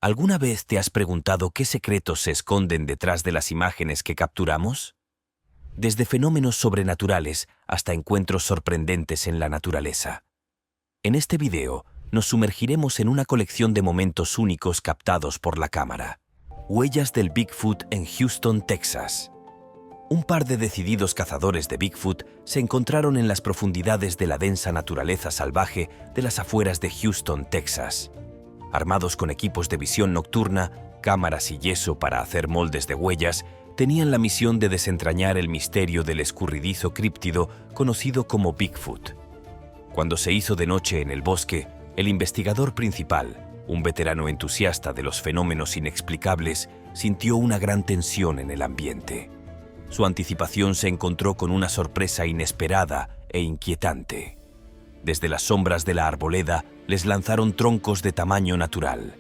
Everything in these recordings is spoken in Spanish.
¿Alguna vez te has preguntado qué secretos se esconden detrás de las imágenes que capturamos? Desde fenómenos sobrenaturales hasta encuentros sorprendentes en la naturaleza. En este video, nos sumergiremos en una colección de momentos únicos captados por la cámara. Huellas del Bigfoot en Houston, Texas. Un par de decididos cazadores de Bigfoot se encontraron en las profundidades de la densa naturaleza salvaje de las afueras de Houston, Texas. Armados con equipos de visión nocturna, cámaras y yeso para hacer moldes de huellas, tenían la misión de desentrañar el misterio del escurridizo críptido conocido como Bigfoot. Cuando se hizo de noche en el bosque, el investigador principal, un veterano entusiasta de los fenómenos inexplicables, sintió una gran tensión en el ambiente. Su anticipación se encontró con una sorpresa inesperada e inquietante. Desde las sombras de la arboleda les lanzaron troncos de tamaño natural.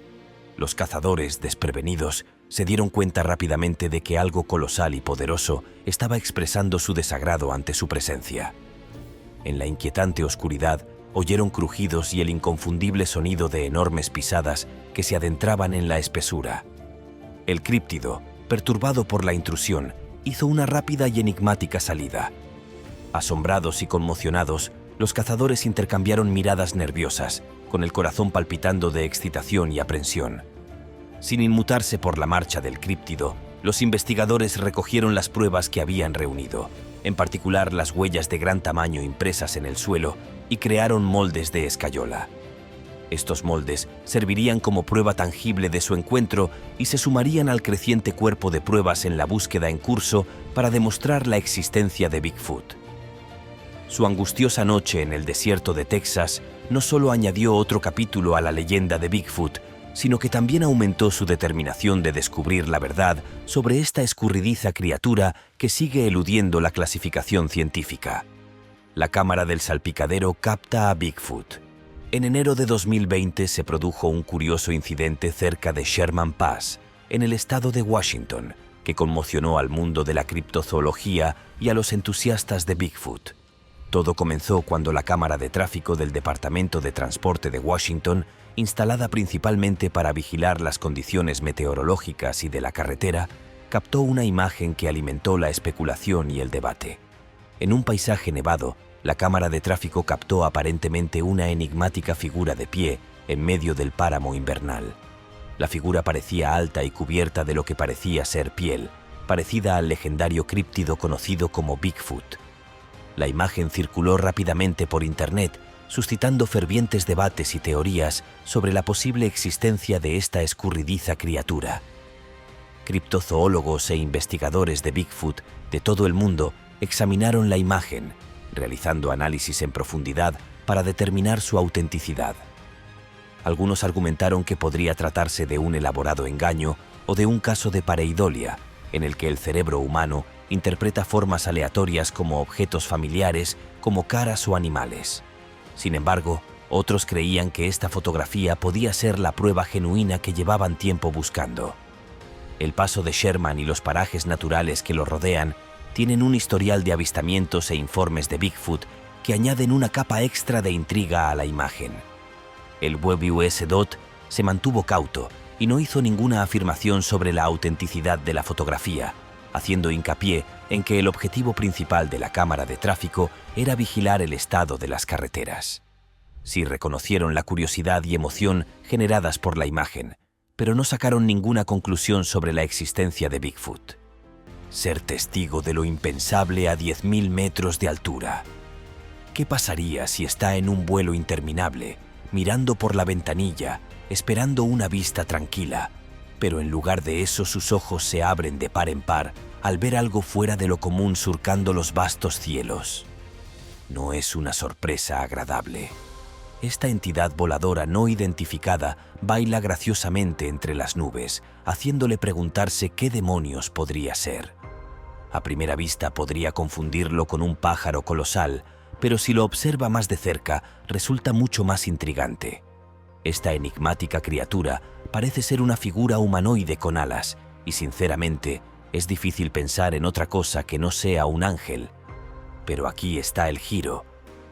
Los cazadores, desprevenidos, se dieron cuenta rápidamente de que algo colosal y poderoso estaba expresando su desagrado ante su presencia. En la inquietante oscuridad, oyeron crujidos y el inconfundible sonido de enormes pisadas que se adentraban en la espesura. El críptido, perturbado por la intrusión, hizo una rápida y enigmática salida. Asombrados y conmocionados, los cazadores intercambiaron miradas nerviosas, con el corazón palpitando de excitación y aprensión. Sin inmutarse por la marcha del críptido, los investigadores recogieron las pruebas que habían reunido, en particular las huellas de gran tamaño impresas en el suelo, y crearon moldes de escayola. Estos moldes servirían como prueba tangible de su encuentro y se sumarían al creciente cuerpo de pruebas en la búsqueda en curso para demostrar la existencia de Bigfoot. Su angustiosa noche en el desierto de Texas no solo añadió otro capítulo a la leyenda de Bigfoot, sino que también aumentó su determinación de descubrir la verdad sobre esta escurridiza criatura que sigue eludiendo la clasificación científica. La cámara del salpicadero capta a Bigfoot. En enero de 2020 se produjo un curioso incidente cerca de Sherman Pass, en el estado de Washington, que conmocionó al mundo de la criptozoología y a los entusiastas de Bigfoot. Todo comenzó cuando la cámara de tráfico del Departamento de Transporte de Washington, instalada principalmente para vigilar las condiciones meteorológicas y de la carretera, captó una imagen que alimentó la especulación y el debate. En un paisaje nevado, la cámara de tráfico captó aparentemente una enigmática figura de pie en medio del páramo invernal. La figura parecía alta y cubierta de lo que parecía ser piel, parecida al legendario críptido conocido como Bigfoot. La imagen circuló rápidamente por Internet, suscitando fervientes debates y teorías sobre la posible existencia de esta escurridiza criatura. Criptozoólogos e investigadores de Bigfoot de todo el mundo examinaron la imagen, realizando análisis en profundidad para determinar su autenticidad. Algunos argumentaron que podría tratarse de un elaborado engaño o de un caso de pareidolia, en el que el cerebro humano interpreta formas aleatorias como objetos familiares, como caras o animales. Sin embargo, otros creían que esta fotografía podía ser la prueba genuina que llevaban tiempo buscando. El paso de Sherman y los parajes naturales que lo rodean tienen un historial de avistamientos e informes de Bigfoot que añaden una capa extra de intriga a la imagen. El WSDOT se mantuvo cauto y no hizo ninguna afirmación sobre la autenticidad de la fotografía, haciendo hincapié en que el objetivo principal de la cámara de tráfico era vigilar el estado de las carreteras. Sí reconocieron la curiosidad y emoción generadas por la imagen, pero no sacaron ninguna conclusión sobre la existencia de Bigfoot. Ser testigo de lo impensable a 10.000 metros de altura. ¿Qué pasaría si está en un vuelo interminable, mirando por la ventanilla, esperando una vista tranquila, pero en lugar de eso sus ojos se abren de par en par al ver algo fuera de lo común surcando los vastos cielos? No es una sorpresa agradable. Esta entidad voladora no identificada baila graciosamente entre las nubes, haciéndole preguntarse qué demonios podría ser. A primera vista podría confundirlo con un pájaro colosal, pero si lo observa más de cerca, resulta mucho más intrigante. Esta enigmática criatura parece ser una figura humanoide con alas, y sinceramente, es difícil pensar en otra cosa que no sea un ángel. Pero aquí está el giro.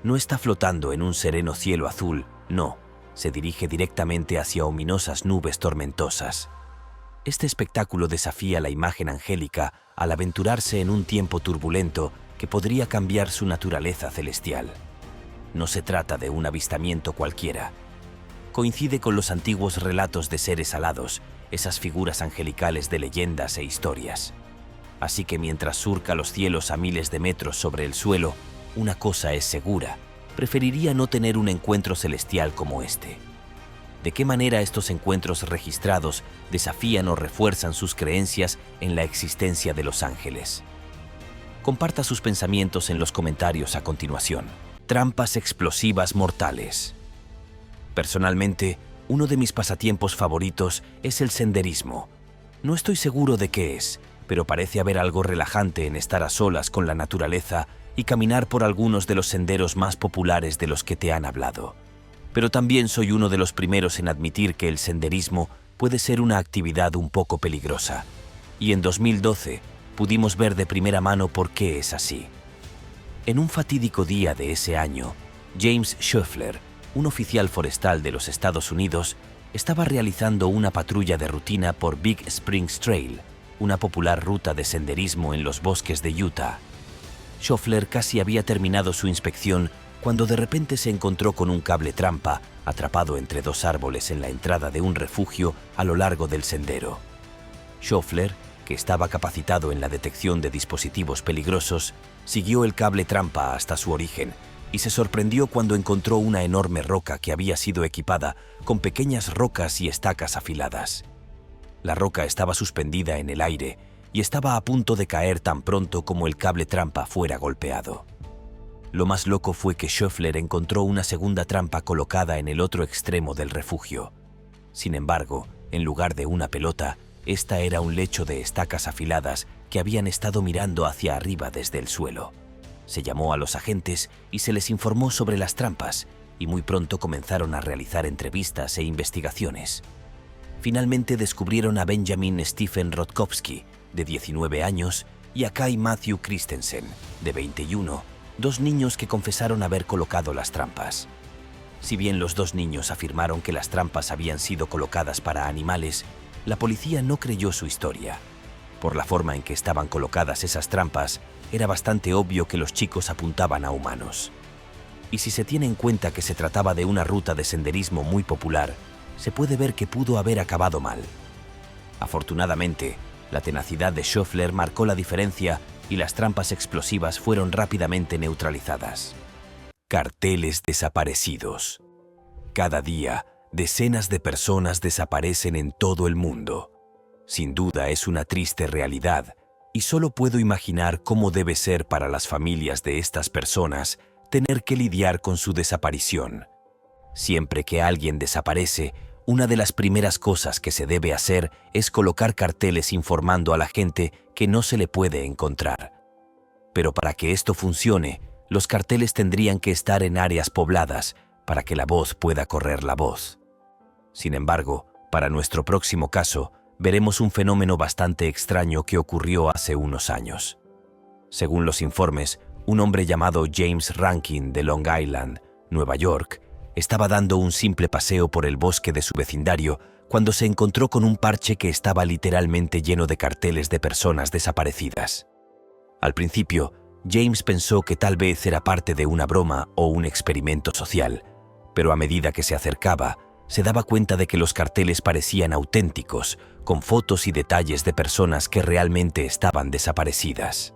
No está flotando en un sereno cielo azul, no. se dirige directamente hacia ominosas nubes tormentosas. Este espectáculo desafía la imagen angélica al aventurarse en un tiempo turbulento que podría cambiar su naturaleza celestial. No se trata de un avistamiento cualquiera. Coincide con los antiguos relatos de seres alados, esas figuras angelicales de leyendas e historias. Así que mientras surca los cielos a miles de metros sobre el suelo, una cosa es segura: preferiría no tener un encuentro celestial como este. ¿De qué manera estos encuentros registrados desafían o refuerzan sus creencias en la existencia de los ángeles? Comparta sus pensamientos en los comentarios a continuación. Trampas explosivas mortales. Personalmente, uno de mis pasatiempos favoritos es el senderismo. No estoy seguro de qué es, pero parece haber algo relajante en estar a solas con la naturaleza y caminar por algunos de los senderos más populares de los que te han hablado. Pero también soy uno de los primeros en admitir que el senderismo puede ser una actividad un poco peligrosa. Y en 2012 pudimos ver de primera mano por qué es así. En un fatídico día de ese año, James Scheffler, un oficial forestal de los Estados Unidos, estaba realizando una patrulla de rutina por Big Springs Trail, una popular ruta de senderismo en los bosques de Utah. Scheffler casi había terminado su inspección cuando de repente se encontró con un cable trampa atrapado entre dos árboles en la entrada de un refugio a lo largo del sendero. Scheffler, que estaba capacitado en la detección de dispositivos peligrosos, siguió el cable trampa hasta su origen y se sorprendió cuando encontró una enorme roca que había sido equipada con pequeñas rocas y estacas afiladas. La roca estaba suspendida en el aire y estaba a punto de caer tan pronto como el cable trampa fuera golpeado. Lo más loco fue que Scheffler encontró una segunda trampa colocada en el otro extremo del refugio. Sin embargo, en lugar de una pelota, esta era un lecho de estacas afiladas que habían estado mirando hacia arriba desde el suelo. Se llamó a los agentes y se les informó sobre las trampas, y muy pronto comenzaron a realizar entrevistas e investigaciones. Finalmente descubrieron a Benjamin Stephen Rotkowski, de 19 años, y a Kai Matthew Christensen, de 21, dos niños que confesaron haber colocado las trampas. Si bien los dos niños afirmaron que las trampas habían sido colocadas para animales, la policía no creyó su historia. Por la forma en que estaban colocadas esas trampas, era bastante obvio que los chicos apuntaban a humanos. Y si se tiene en cuenta que se trataba de una ruta de senderismo muy popular, se puede ver que pudo haber acabado mal. Afortunadamente, la tenacidad de Scheffler marcó la diferencia y las trampas explosivas fueron rápidamente neutralizadas. Carteles desaparecidos. Cada día, decenas de personas desaparecen en todo el mundo. Sin duda es una triste realidad, y solo puedo imaginar cómo debe ser para las familias de estas personas tener que lidiar con su desaparición. Siempre que alguien desaparece, una de las primeras cosas que se debe hacer es colocar carteles informando a la gente que no se le puede encontrar. Pero para que esto funcione, los carteles tendrían que estar en áreas pobladas para que la voz pueda correr la voz. Sin embargo, para nuestro próximo caso, veremos un fenómeno bastante extraño que ocurrió hace unos años. Según los informes, un hombre llamado James Rankin de Long Island, Nueva York, estaba dando un simple paseo por el bosque de su vecindario cuando se encontró con un parche que estaba literalmente lleno de carteles de personas desaparecidas. Al principio, James pensó que tal vez era parte de una broma o un experimento social, pero a medida que se acercaba, se daba cuenta de que los carteles parecían auténticos, con fotos y detalles de personas que realmente estaban desaparecidas.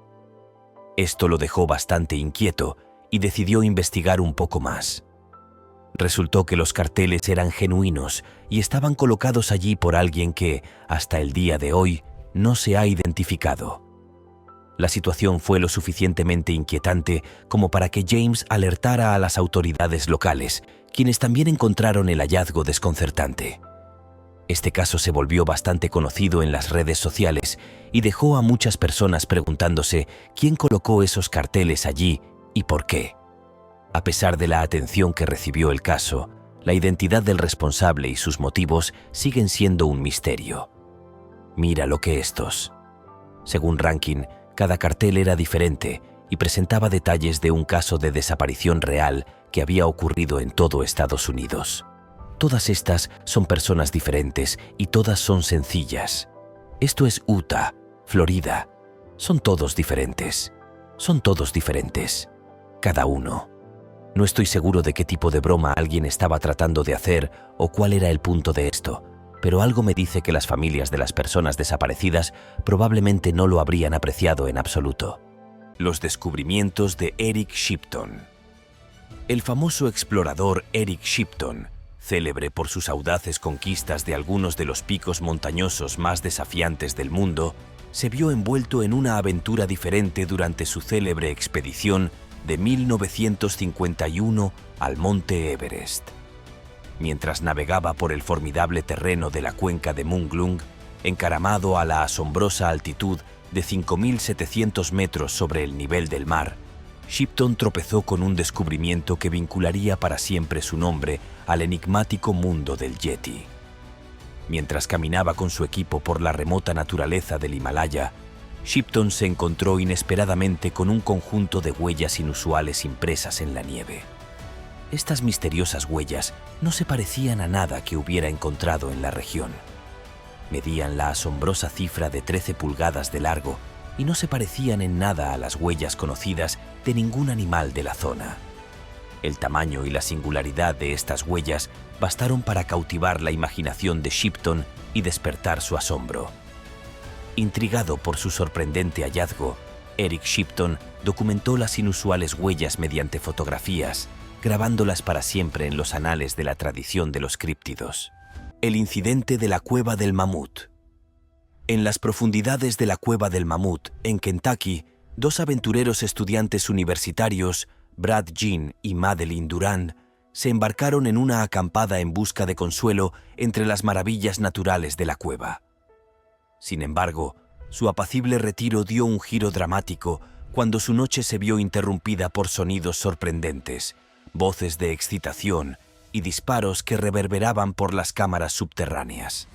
Esto lo dejó bastante inquieto y decidió investigar un poco más. Resultó que los carteles eran genuinos y estaban colocados allí por alguien que, hasta el día de hoy, no se ha identificado. La situación fue lo suficientemente inquietante como para que James alertara a las autoridades locales, quienes también encontraron el hallazgo desconcertante. Este caso se volvió bastante conocido en las redes sociales y dejó a muchas personas preguntándose quién colocó esos carteles allí y por qué. A pesar de la atención que recibió el caso, la identidad del responsable y sus motivos siguen siendo un misterio. Mira lo que estos. Según Rankin, cada cartel era diferente y presentaba detalles de un caso de desaparición real que había ocurrido en todo Estados Unidos. Todas estas son personas diferentes y todas son sencillas. Esto es Utah, Florida. Son todos diferentes. Son todos diferentes. Cada uno. No estoy seguro de qué tipo de broma alguien estaba tratando de hacer o cuál era el punto de esto, pero algo me dice que las familias de las personas desaparecidas probablemente no lo habrían apreciado en absoluto. Los descubrimientos de Eric Shipton. El famoso explorador Eric Shipton, célebre por sus audaces conquistas de algunos de los picos montañosos más desafiantes del mundo, se vio envuelto en una aventura diferente durante su célebre expedición de 1951 al Monte Everest. Mientras navegaba por el formidable terreno de la cuenca de Munglung, encaramado a la asombrosa altitud de 5.700 metros sobre el nivel del mar, Shipton tropezó con un descubrimiento que vincularía para siempre su nombre al enigmático mundo del Yeti. Mientras caminaba con su equipo por la remota naturaleza del Himalaya, Shipton se encontró inesperadamente con un conjunto de huellas inusuales impresas en la nieve. Estas misteriosas huellas no se parecían a nada que hubiera encontrado en la región. Medían la asombrosa cifra de 13 pulgadas de largo y no se parecían en nada a las huellas conocidas de ningún animal de la zona. El tamaño y la singularidad de estas huellas bastaron para cautivar la imaginación de Shipton y despertar su asombro. Intrigado por su sorprendente hallazgo, Eric Shipton documentó las inusuales huellas mediante fotografías, grabándolas para siempre en los anales de la tradición de los críptidos. El incidente de la Cueva del Mamut. En las profundidades de la Cueva del Mamut, en Kentucky, dos aventureros estudiantes universitarios, Brad Jean y Madeline Durand, se embarcaron en una acampada en busca de consuelo entre las maravillas naturales de la cueva. Sin embargo, su apacible retiro dio un giro dramático cuando su noche se vio interrumpida por sonidos sorprendentes, voces de excitación y disparos que reverberaban por las cámaras subterráneas.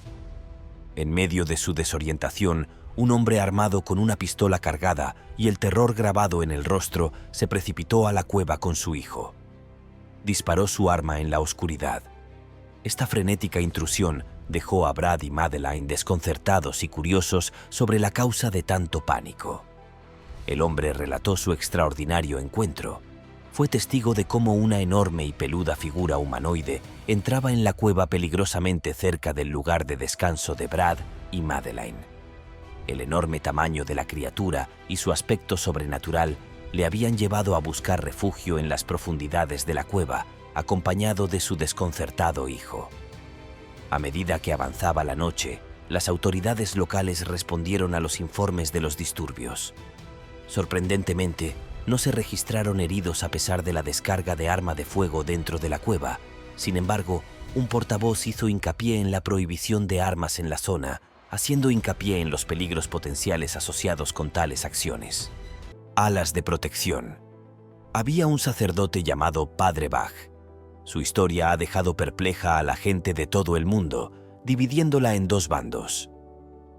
En medio de su desorientación, un hombre armado con una pistola cargada y el terror grabado en el rostro se precipitó a la cueva con su hijo. Disparó su arma en la oscuridad. Esta frenética intrusión dejó a Brad y Madeline desconcertados y curiosos sobre la causa de tanto pánico. El hombre relató su extraordinario encuentro. Fue testigo de cómo una enorme y peluda figura humanoide entraba en la cueva peligrosamente cerca del lugar de descanso de Brad y Madeline. El enorme tamaño de la criatura y su aspecto sobrenatural le habían llevado a buscar refugio en las profundidades de la cueva, acompañado de su desconcertado hijo. A medida que avanzaba la noche, las autoridades locales respondieron a los informes de los disturbios. Sorprendentemente, no se registraron heridos a pesar de la descarga de arma de fuego dentro de la cueva. Sin embargo, un portavoz hizo hincapié en la prohibición de armas en la zona, haciendo hincapié en los peligros potenciales asociados con tales acciones. Alas de protección. Había un sacerdote llamado Padre Bach. Su historia ha dejado perpleja a la gente de todo el mundo, dividiéndola en dos bandos.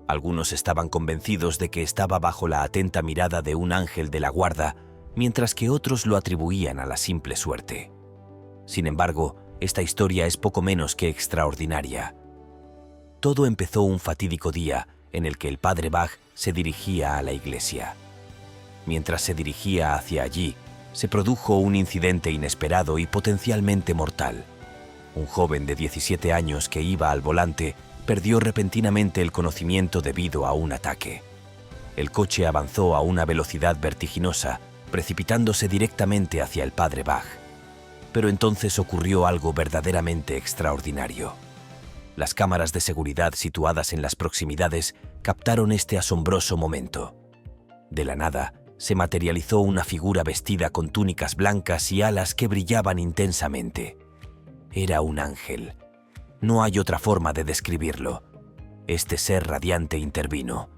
Algunos estaban convencidos de que estaba bajo la atenta mirada de un ángel de la guarda, mientras que otros lo atribuían a la simple suerte. Sin embargo, esta historia es poco menos que extraordinaria. Todo empezó un fatídico día en el que el Padre Bach se dirigía a la iglesia. Mientras se dirigía hacia allí, se produjo un incidente inesperado y potencialmente mortal. Un joven de 17 años que iba al volante perdió repentinamente el conocimiento debido a un ataque. El coche avanzó a una velocidad vertiginosa, precipitándose directamente hacia el Padre Bach. Pero entonces ocurrió algo verdaderamente extraordinario. Las cámaras de seguridad situadas en las proximidades captaron este asombroso momento. De la nada, se materializó una figura vestida con túnicas blancas y alas que brillaban intensamente. Era un ángel. No hay otra forma de describirlo. Este ser radiante intervino.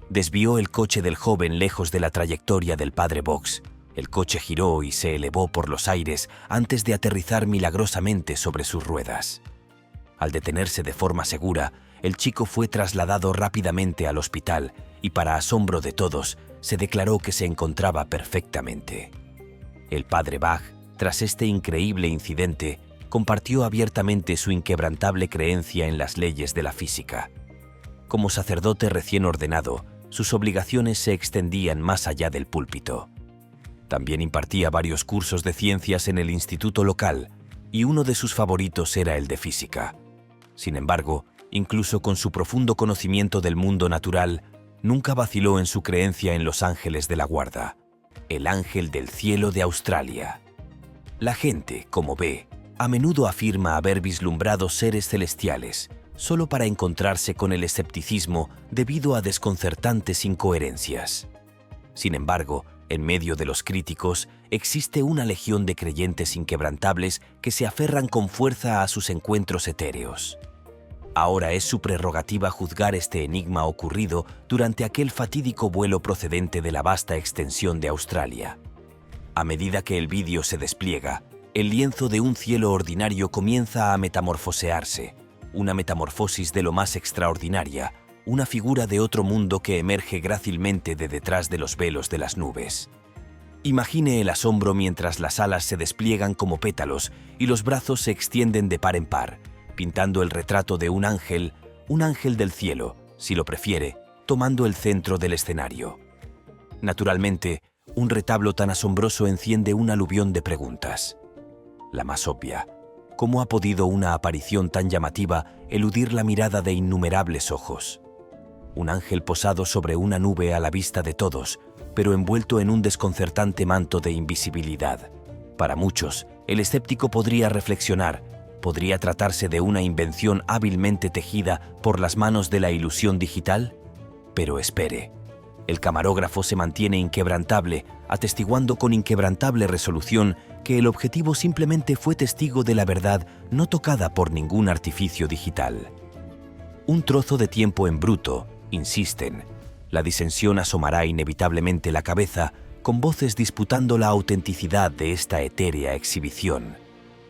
Desvió el coche del joven lejos de la trayectoria del Padre Bach. El coche giró y se elevó por los aires antes de aterrizar milagrosamente sobre sus ruedas. Al detenerse de forma segura, el chico fue trasladado rápidamente al hospital y, para asombro de todos, se declaró que se encontraba perfectamente. El Padre Bach, tras este increíble incidente, compartió abiertamente su inquebrantable creencia en las leyes de la física. Como sacerdote recién ordenado, sus obligaciones se extendían más allá del púlpito. También impartía varios cursos de ciencias en el instituto local, y uno de sus favoritos era el de física. Sin embargo, incluso con su profundo conocimiento del mundo natural, nunca vaciló en su creencia en los ángeles de la guarda, el ángel del cielo de Australia. La gente, como ve, a menudo afirma haber vislumbrado seres celestiales, solo para encontrarse con el escepticismo debido a desconcertantes incoherencias. Sin embargo, en medio de los críticos, existe una legión de creyentes inquebrantables que se aferran con fuerza a sus encuentros etéreos. Ahora es su prerrogativa juzgar este enigma ocurrido durante aquel fatídico vuelo procedente de la vasta extensión de Australia. A medida que el vídeo se despliega, el lienzo de un cielo ordinario comienza a metamorfosearse, una metamorfosis de lo más extraordinaria, una figura de otro mundo que emerge grácilmente de detrás de los velos de las nubes. Imagine el asombro mientras las alas se despliegan como pétalos y los brazos se extienden de par en par, pintando el retrato de un ángel del cielo, si lo prefiere, tomando el centro del escenario. Naturalmente, un retablo tan asombroso enciende un aluvión de preguntas. La más obvia: ¿cómo ha podido una aparición tan llamativa eludir la mirada de innumerables ojos? Un ángel posado sobre una nube a la vista de todos, pero envuelto en un desconcertante manto de invisibilidad. Para muchos, el escéptico podría reflexionar: ¿podría tratarse de una invención hábilmente tejida por las manos de la ilusión digital? Pero espere. El camarógrafo se mantiene inquebrantable, atestiguando con inquebrantable resolución que el objetivo simplemente fue testigo de la verdad no tocada por ningún artificio digital. Un trozo de tiempo en bruto, insisten. La disensión asomará inevitablemente la cabeza, con voces disputando la autenticidad de esta etérea exhibición.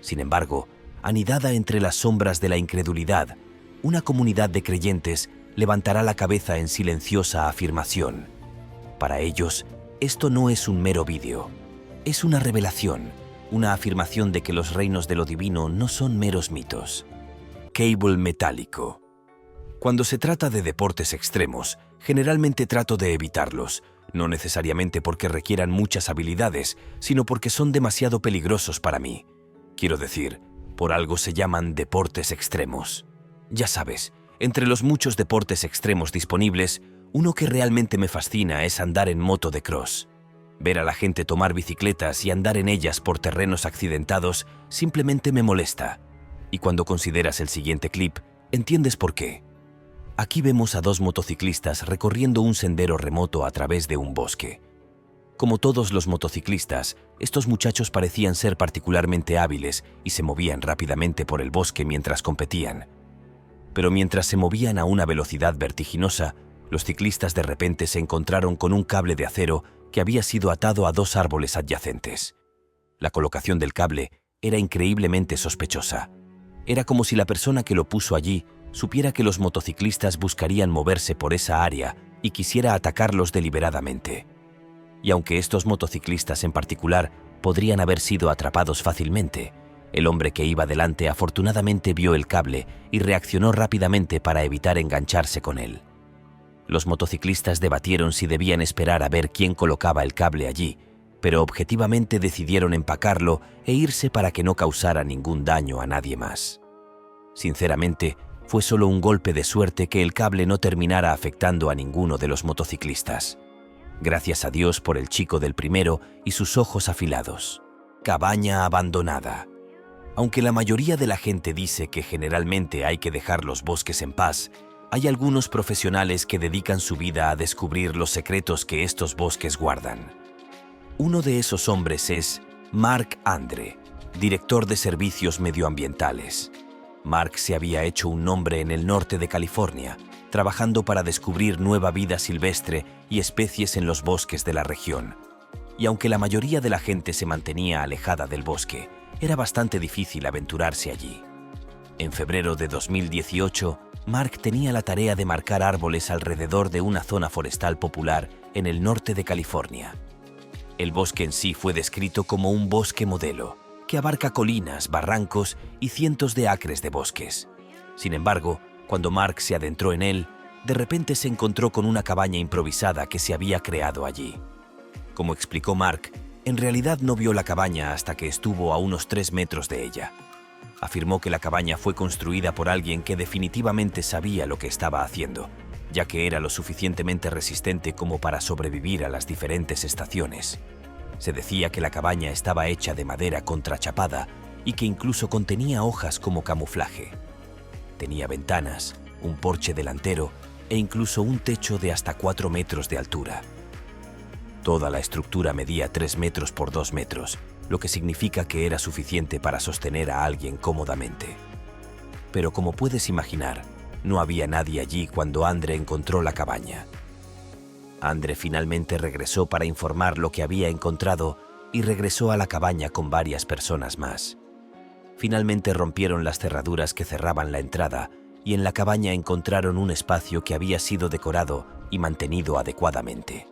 Sin embargo, anidada entre las sombras de la incredulidad, una comunidad de creyentes levantará la cabeza en silenciosa afirmación. Para ellos, esto no es un mero vídeo, es una revelación, una afirmación de que los reinos de lo divino no son meros mitos. Cable metálico. Cuando se trata de deportes extremos, generalmente trato de evitarlos, no necesariamente porque requieran muchas habilidades, sino porque son demasiado peligrosos para mí. Quiero decir, por algo se llaman deportes extremos. Ya sabes, entre los muchos deportes extremos disponibles, uno que realmente me fascina es andar en moto de cross. Ver a la gente tomar bicicletas y andar en ellas por terrenos accidentados simplemente me molesta. Y cuando consideras el siguiente clip, entiendes por qué. Aquí vemos a dos motociclistas recorriendo un sendero remoto a través de un bosque. Como todos los motociclistas, estos muchachos parecían ser particularmente hábiles y se movían rápidamente por el bosque mientras competían. Pero mientras se movían a una velocidad vertiginosa, los ciclistas de repente se encontraron con un cable de acero que había sido atado a dos árboles adyacentes. La colocación del cable era increíblemente sospechosa. Era como si la persona que lo puso allí supiera que los motociclistas buscarían moverse por esa área y quisiera atacarlos deliberadamente. Y aunque estos motociclistas en particular podrían haber sido atrapados fácilmente, el hombre que iba delante afortunadamente vio el cable y reaccionó rápidamente para evitar engancharse con él. Los motociclistas debatieron si debían esperar a ver quién colocaba el cable allí, pero objetivamente decidieron empacarlo e irse para que no causara ningún daño a nadie más. Sinceramente, fue solo un golpe de suerte que el cable no terminara afectando a ninguno de los motociclistas. Gracias a Dios por el chico del primero y sus ojos afilados. Cabaña abandonada. Aunque la mayoría de la gente dice que generalmente hay que dejar los bosques en paz, hay algunos profesionales que dedican su vida a descubrir los secretos que estos bosques guardan. Uno de esos hombres es Mark Andre, director de servicios medioambientales. Mark se había hecho un nombre en el norte de California, trabajando para descubrir nueva vida silvestre y especies en los bosques de la región. Y aunque la mayoría de la gente se mantenía alejada del bosque, era bastante difícil aventurarse allí. En febrero de 2018, Mark tenía la tarea de marcar árboles alrededor de una zona forestal popular en el norte de California. El bosque en sí fue descrito como un bosque modelo, que abarca colinas, barrancos y cientos de acres de bosques. Sin embargo, cuando Mark se adentró en él, de repente se encontró con una cabaña improvisada que se había creado allí. Como explicó Mark, en realidad no vio la cabaña hasta que estuvo a unos 3 metros de ella. Afirmó que la cabaña fue construida por alguien que definitivamente sabía lo que estaba haciendo, ya que era lo suficientemente resistente como para sobrevivir a las diferentes estaciones. Se decía que la cabaña estaba hecha de madera contrachapada y que incluso contenía hojas como camuflaje. Tenía ventanas, un porche delantero e incluso un techo de hasta 4 metros de altura. Toda la estructura medía 3 metros por 2 metros, lo que significa que era suficiente para sostener a alguien cómodamente. Pero como puedes imaginar, no había nadie allí cuando Andre encontró la cabaña. Andre finalmente regresó para informar lo que había encontrado y regresó a la cabaña con varias personas más. Finalmente rompieron las cerraduras que cerraban la entrada y en la cabaña encontraron un espacio que había sido decorado y mantenido adecuadamente.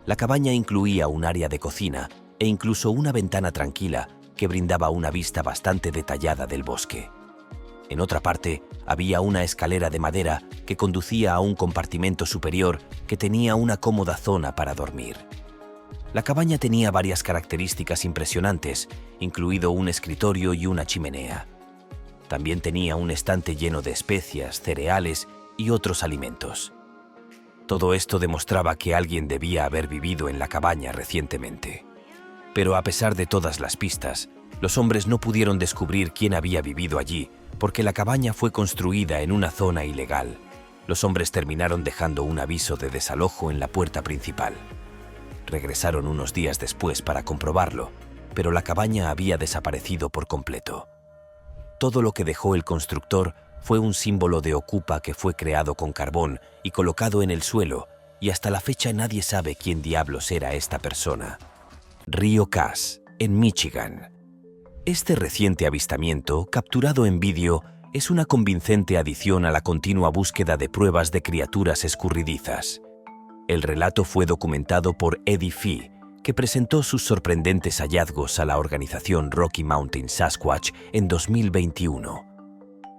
La cabaña incluía un área de cocina e incluso una ventana tranquila que brindaba una vista bastante detallada del bosque. En otra parte, había una escalera de madera que conducía a un compartimento superior que tenía una cómoda zona para dormir. La cabaña tenía varias características impresionantes, incluido un escritorio y una chimenea. También tenía un estante lleno de especias, cereales y otros alimentos. Todo esto demostraba que alguien debía haber vivido en la cabaña recientemente. Pero a pesar de todas las pistas, los hombres no pudieron descubrir quién había vivido allí, porque la cabaña fue construida en una zona ilegal. Los hombres terminaron dejando un aviso de desalojo en la puerta principal. Regresaron unos días después para comprobarlo, pero la cabaña había desaparecido por completo. Todo lo que dejó el constructor fue un símbolo de Ocupa que fue creado con carbón y colocado en el suelo, y hasta la fecha nadie sabe quién diablos era esta persona. Río Cass, en Michigan. Este reciente avistamiento, capturado en vídeo, es una convincente adición a la continua búsqueda de pruebas de criaturas escurridizas. El relato fue documentado por Eddie Fee, que presentó sus sorprendentes hallazgos a la organización Rocky Mountain Sasquatch en 2021.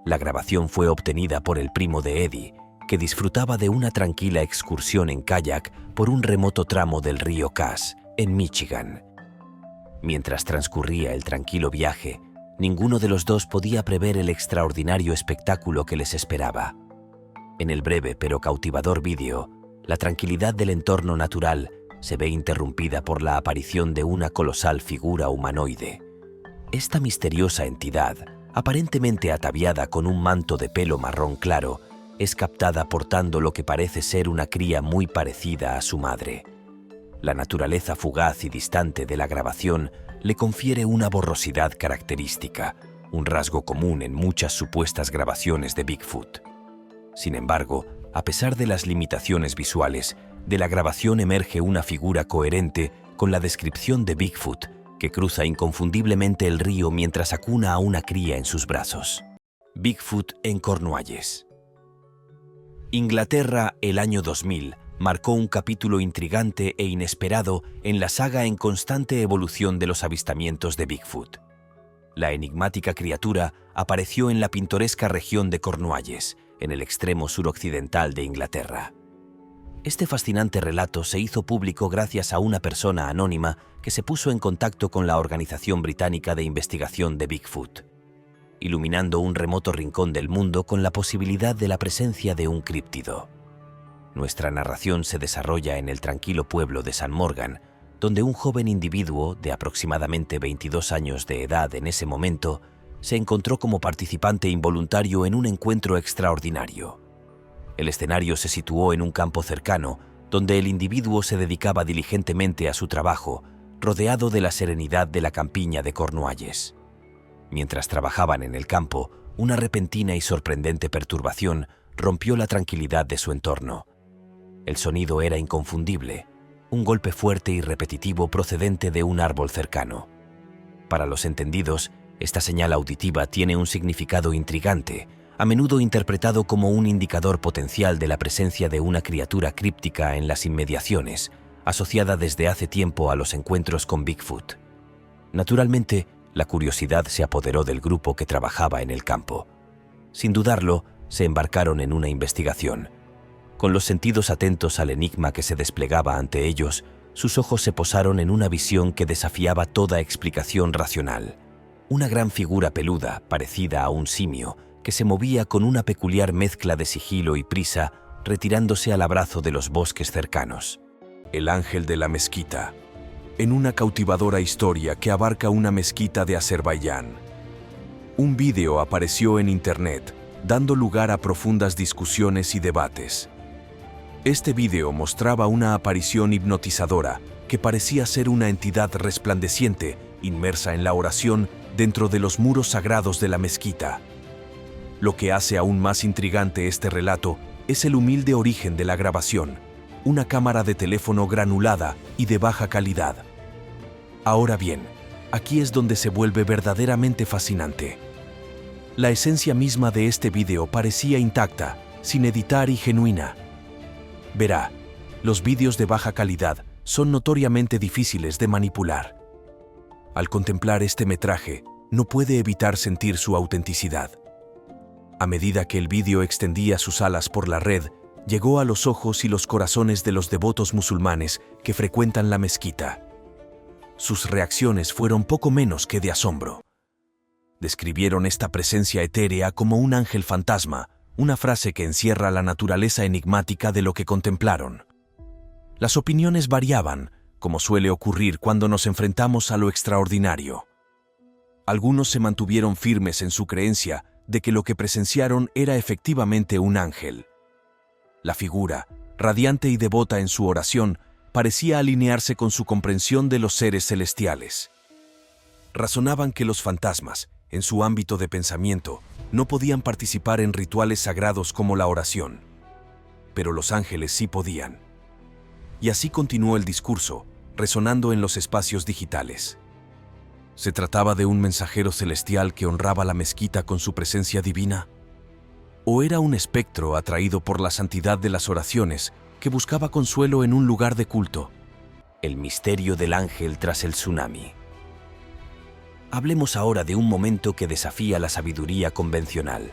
La grabación fue obtenida por el primo de Eddie, que disfrutaba de una tranquila excursión en kayak por un remoto tramo del río Cass, en Michigan. Mientras transcurría el tranquilo viaje, ninguno de los dos podía prever el extraordinario espectáculo que les esperaba. En el breve pero cautivador vídeo, la tranquilidad del entorno natural se ve interrumpida por la aparición de una colosal figura humanoide. Esta misteriosa entidad, aparentemente ataviada con un manto de pelo marrón claro, es captada portando lo que parece ser una cría muy parecida a su madre. La naturaleza fugaz y distante de la grabación le confiere una borrosidad característica, un rasgo común en muchas supuestas grabaciones de Bigfoot. Sin embargo, a pesar de las limitaciones visuales, de la grabación emerge una figura coherente con la descripción de Bigfoot, que cruza inconfundiblemente el río mientras acuna a una cría en sus brazos. Bigfoot en Cornualles. Inglaterra, el año 2000, marcó un capítulo intrigante e inesperado en la saga en constante evolución de los avistamientos de Bigfoot. La enigmática criatura apareció en la pintoresca región de Cornualles, en el extremo suroccidental de Inglaterra. Este fascinante relato se hizo público gracias a una persona anónima que se puso en contacto con la Organización Británica de Investigación de Bigfoot, iluminando un remoto rincón del mundo con la posibilidad de la presencia de un críptido. Nuestra narración se desarrolla en el tranquilo pueblo de San Morgan, donde un joven individuo de aproximadamente 22 años de edad en ese momento se encontró como participante involuntario en un encuentro extraordinario. El escenario se situó en un campo cercano, donde el individuo se dedicaba diligentemente a su trabajo, rodeado de la serenidad de la campiña de Cornualles. Mientras trabajaban en el campo, una repentina y sorprendente perturbación rompió la tranquilidad de su entorno. El sonido era inconfundible, un golpe fuerte y repetitivo procedente de un árbol cercano. Para los entendidos, esta señal auditiva tiene un significado intrigante, a menudo interpretado como un indicador potencial de la presencia de una criatura críptica en las inmediaciones, asociada desde hace tiempo a los encuentros con Bigfoot. Naturalmente, La curiosidad se apoderó del grupo que trabajaba en el campo. Sin dudarlo, se embarcaron en una investigación. Con los sentidos atentos al enigma que se desplegaba ante ellos, sus ojos se posaron en una visión que desafiaba toda explicación racional. Una gran figura peluda, parecida a un simio, que se movía con una peculiar mezcla de sigilo y prisa, retirándose al abrazo de los bosques cercanos. El ángel de la mezquita, en una cautivadora historia que abarca una mezquita de Azerbaiyán. Un vídeo apareció en internet, dando lugar a profundas discusiones y debates. Este vídeo mostraba una aparición hipnotizadora que parecía ser una entidad resplandeciente, inmersa en la oración dentro de los muros sagrados de la mezquita. Lo que hace aún más intrigante este relato es el humilde origen de la grabación, una cámara de teléfono granulada y de baja calidad. Ahora bien, aquí es donde se vuelve verdaderamente fascinante. La esencia misma de este vídeo parecía intacta, sin editar y genuina. Verá, los vídeos de baja calidad son notoriamente difíciles de manipular. Al contemplar este metraje, no puede evitar sentir su autenticidad. A medida que el vídeo extendía sus alas por la red, llegó a los ojos y los corazones de los devotos musulmanes que frecuentan la mezquita. Sus reacciones fueron poco menos que de asombro. Describieron esta presencia etérea como un ángel fantasma, una frase que encierra la naturaleza enigmática de lo que contemplaron. Las opiniones variaban, como suele ocurrir cuando nos enfrentamos a lo extraordinario. Algunos se mantuvieron firmes en su creencia de que lo que presenciaron era efectivamente un ángel. La figura, radiante y devota en su oración, parecía alinearse con su comprensión de los seres celestiales. Razonaban que los fantasmas, en su ámbito de pensamiento, no podían participar en rituales sagrados como la oración. Pero los ángeles sí podían. Y así continuó el discurso, resonando en los espacios digitales. ¿Se trataba de un mensajero celestial que honraba la mezquita con su presencia divina? ¿O era un espectro atraído por la santidad de las oraciones que buscaba consuelo en un lugar de culto? El misterio del ángel tras el tsunami. Hablemos ahora de un momento que desafía la sabiduría convencional.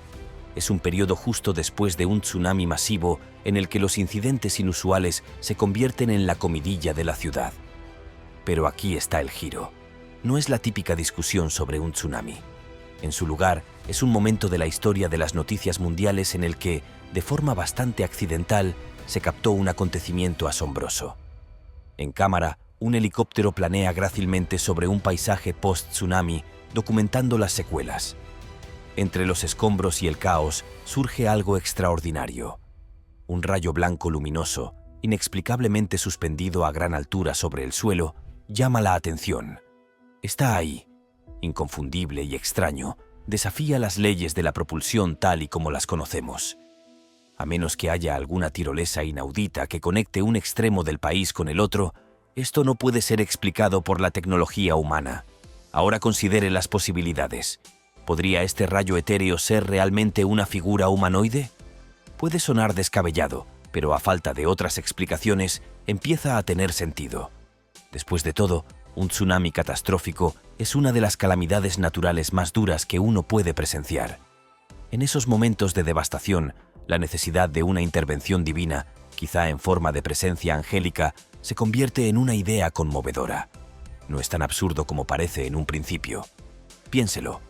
Es un periodo justo después de un tsunami masivo en el que los incidentes inusuales se convierten en la comidilla de la ciudad. Pero aquí está el giro. No es la típica discusión sobre un tsunami. En su lugar, es un momento de la historia de las noticias mundiales en el que, de forma bastante accidental, se captó un acontecimiento asombroso. En cámara, un helicóptero planea grácilmente sobre un paisaje post-tsunami, documentando las secuelas. Entre los escombros y el caos surge algo extraordinario. Un rayo blanco luminoso, inexplicablemente suspendido a gran altura sobre el suelo, llama la atención. Está ahí, inconfundible y extraño, desafía las leyes de la propulsión tal y como las conocemos. A menos que haya alguna tirolesa inaudita que conecte un extremo del país con el otro, esto no puede ser explicado por la tecnología humana. Ahora considere las posibilidades. ¿Podría este rayo etéreo ser realmente una figura humanoide? Puede sonar descabellado, pero a falta de otras explicaciones, empieza a tener sentido. Después de todo, un tsunami catastrófico es una de las calamidades naturales más duras que uno puede presenciar. En esos momentos de devastación, la necesidad de una intervención divina, quizá en forma de presencia angélica, se convierte en una idea conmovedora. No es tan absurdo como parece en un principio. Piénselo.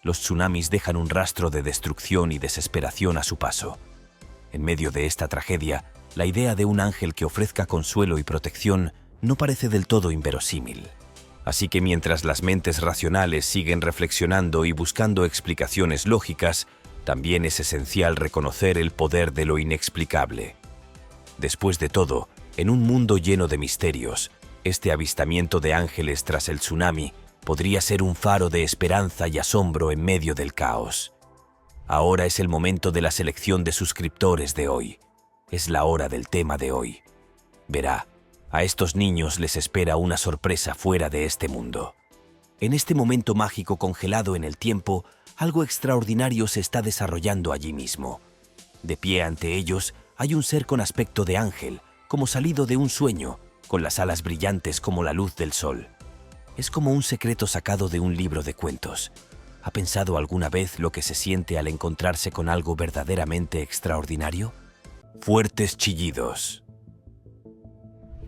Los tsunamis dejan un rastro de destrucción y desesperación a su paso. En medio de esta tragedia, la idea de un ángel que ofrezca consuelo y protección no parece del todo inverosímil. Así que mientras las mentes racionales siguen reflexionando y buscando explicaciones lógicas, también es esencial reconocer el poder de lo inexplicable. Después de todo, en un mundo lleno de misterios, este avistamiento de ángeles tras el tsunami podría ser un faro de esperanza y asombro en medio del caos. Ahora es el momento de la selección de suscriptores de hoy. Es la hora del tema de hoy. Verá, a estos niños les espera una sorpresa fuera de este mundo. En este momento mágico congelado en el tiempo, algo extraordinario se está desarrollando allí mismo. De pie ante ellos hay un ser con aspecto de ángel, como salido de un sueño, con las alas brillantes como la luz del sol. Es como un secreto sacado de un libro de cuentos. ¿Ha pensado alguna vez lo que se siente al encontrarse con algo verdaderamente extraordinario? Fuertes chillidos.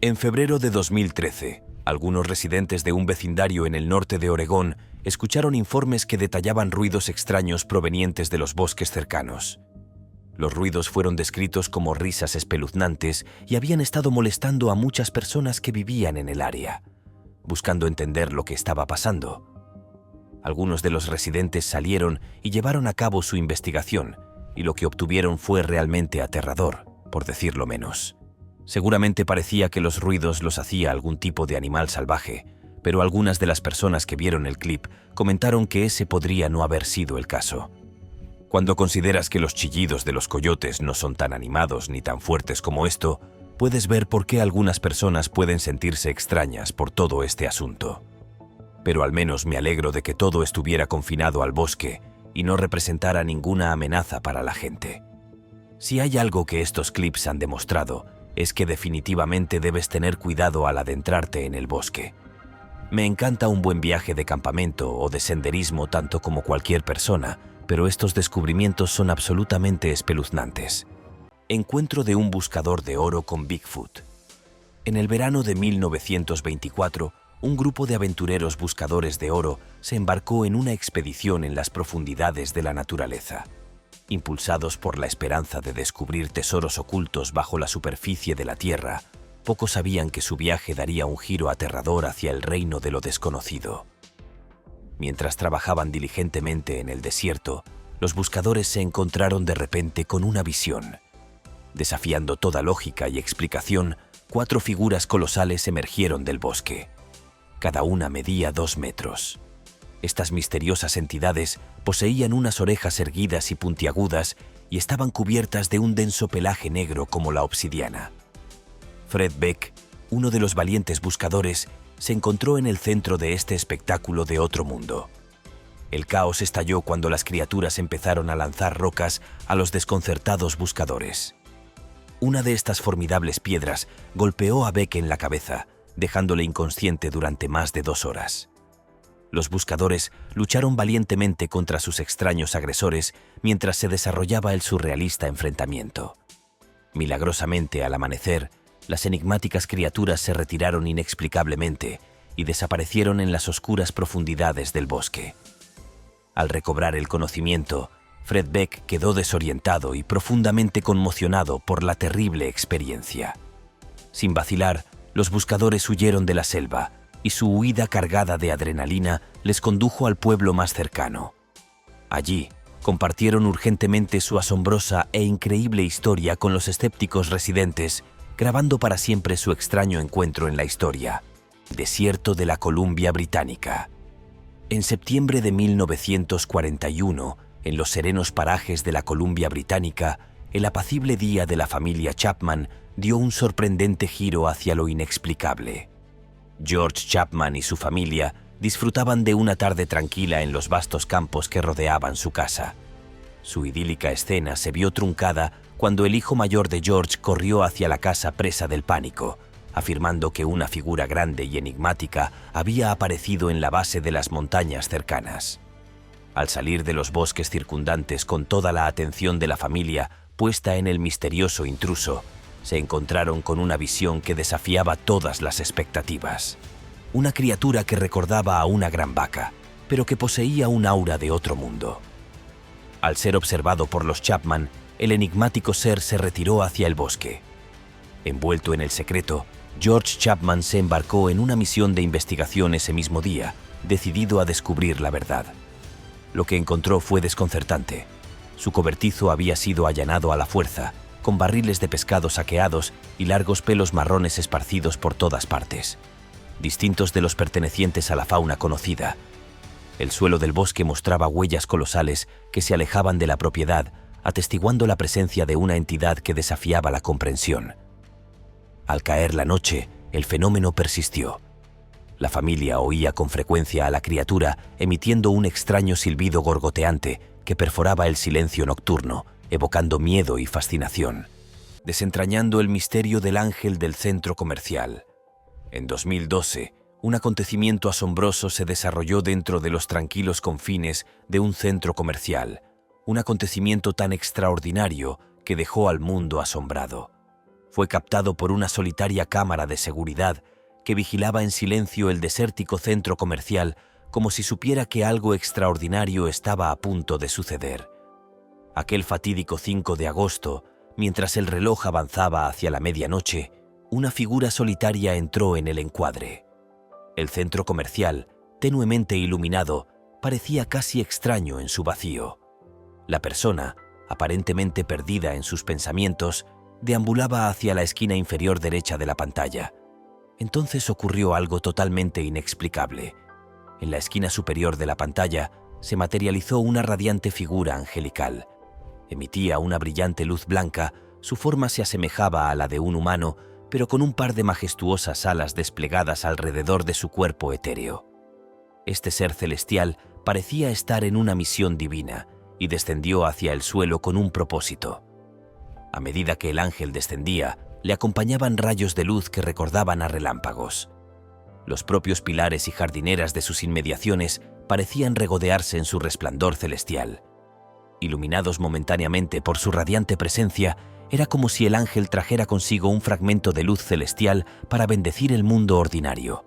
En febrero de 2013, algunos residentes de un vecindario en el norte de Oregón escucharon informes que detallaban ruidos extraños provenientes de los bosques cercanos. Los ruidos fueron descritos como risas espeluznantes y habían estado molestando a muchas personas que vivían en el área, buscando entender lo que estaba pasando. Algunos de los residentes salieron y llevaron a cabo su investigación, y lo que obtuvieron fue realmente aterrador, por decirlo menos. Seguramente parecía que los ruidos los hacía algún tipo de animal salvaje, pero algunas de las personas que vieron el clip comentaron que ese podría no haber sido el caso. Cuando consideras que los chillidos de los coyotes no son tan animados ni tan fuertes como esto, puedes ver por qué algunas personas pueden sentirse extrañas por todo este asunto. Pero al menos me alegro de que todo estuviera confinado al bosque y no representara ninguna amenaza para la gente. Si hay algo que estos clips han demostrado, es que definitivamente debes tener cuidado al adentrarte en el bosque. Me encanta un buen viaje de campamento o de senderismo tanto como cualquier persona, pero estos descubrimientos son absolutamente espeluznantes. Encuentro de un buscador de oro con Bigfoot. En el verano de 1924, un grupo de aventureros buscadores de oro se embarcó en una expedición en las profundidades de la naturaleza. Impulsados por la esperanza de descubrir tesoros ocultos bajo la superficie de la tierra, pocos sabían que su viaje daría un giro aterrador hacia el reino de lo desconocido. Mientras trabajaban diligentemente en el desierto, los buscadores se encontraron de repente con una visión. Desafiando toda lógica y explicación, 4 figuras colosales emergieron del bosque. Cada una medía 2 metros. Estas misteriosas entidades poseían unas orejas erguidas y puntiagudas y estaban cubiertas de un denso pelaje negro como la obsidiana. Fred Beck, uno de los valientes buscadores, se encontró en el centro de este espectáculo de otro mundo. El caos estalló cuando las criaturas empezaron a lanzar rocas a los desconcertados buscadores. Una de estas formidables piedras golpeó a Beck en la cabeza, dejándole inconsciente durante más de 2 horas. Los buscadores lucharon valientemente contra sus extraños agresores mientras se desarrollaba el surrealista enfrentamiento. Milagrosamente, al amanecer, las enigmáticas criaturas se retiraron inexplicablemente y desaparecieron en las oscuras profundidades del bosque. Al recobrar el conocimiento, Fred Beck quedó desorientado y profundamente conmocionado por la terrible experiencia. Sin vacilar, los buscadores huyeron de la selva y su huida cargada de adrenalina les condujo al pueblo más cercano. Allí, compartieron urgentemente su asombrosa e increíble historia con los escépticos residentes, grabando para siempre su extraño encuentro en la historia. Desierto de la Columbia Británica. En septiembre de 1941, en los serenos parajes de la Columbia Británica, el apacible día de la familia Chapman dio un sorprendente giro hacia lo inexplicable. George Chapman y su familia disfrutaban de una tarde tranquila en los vastos campos que rodeaban su casa. Su idílica escena se vio truncada cuando el hijo mayor de George corrió hacia la casa presa del pánico, afirmando que una figura grande y enigmática había aparecido en la base de las montañas cercanas. Al salir de los bosques circundantes con toda la atención de la familia puesta en el misterioso intruso, se encontraron con una visión que desafiaba todas las expectativas. Una criatura que recordaba a una gran vaca, pero que poseía un aura de otro mundo. Al ser observado por los Chapman, el enigmático ser se retiró hacia el bosque. Envuelto en el secreto, George Chapman se embarcó en una misión de investigación ese mismo día, decidido a descubrir la verdad. Lo que encontró fue desconcertante. Su cobertizo había sido allanado a la fuerza, con barriles de pescado saqueados y largos pelos marrones esparcidos por todas partes, distintos de los pertenecientes a la fauna conocida. El suelo del bosque mostraba huellas colosales que se alejaban de la propiedad, atestiguando la presencia de una entidad que desafiaba la comprensión. Al caer la noche, el fenómeno persistió. La familia oía con frecuencia a la criatura emitiendo un extraño silbido gorgoteante que perforaba el silencio nocturno, evocando miedo y fascinación, desentrañando el misterio del ángel del centro comercial. En 2012, Un acontecimiento asombroso se desarrolló dentro de los tranquilos confines de un centro comercial, un acontecimiento tan extraordinario que dejó al mundo asombrado. Fue captado por una solitaria cámara de seguridad que vigilaba en silencio el desértico centro comercial como si supiera que algo extraordinario estaba a punto de suceder. Aquel fatídico 5 de agosto, mientras el reloj avanzaba hacia la medianoche, una figura solitaria entró en el encuadre. El centro comercial, tenuemente iluminado, parecía casi extraño en su vacío. La persona, aparentemente perdida en sus pensamientos, deambulaba hacia la esquina inferior derecha de la pantalla. Entonces ocurrió algo totalmente inexplicable. En la esquina superior de la pantalla se materializó una radiante figura angelical. Emitía una brillante luz blanca, su forma se asemejaba a la de un humano, pero con un par de majestuosas alas desplegadas alrededor de su cuerpo etéreo. Este ser celestial parecía estar en una misión divina y descendió hacia el suelo con un propósito. A medida que el ángel descendía, le acompañaban rayos de luz que recordaban a relámpagos. Los propios pilares y jardineras de sus inmediaciones parecían regodearse en su resplandor celestial. Iluminados momentáneamente por su radiante presencia, era como si el ángel trajera consigo un fragmento de luz celestial para bendecir el mundo ordinario.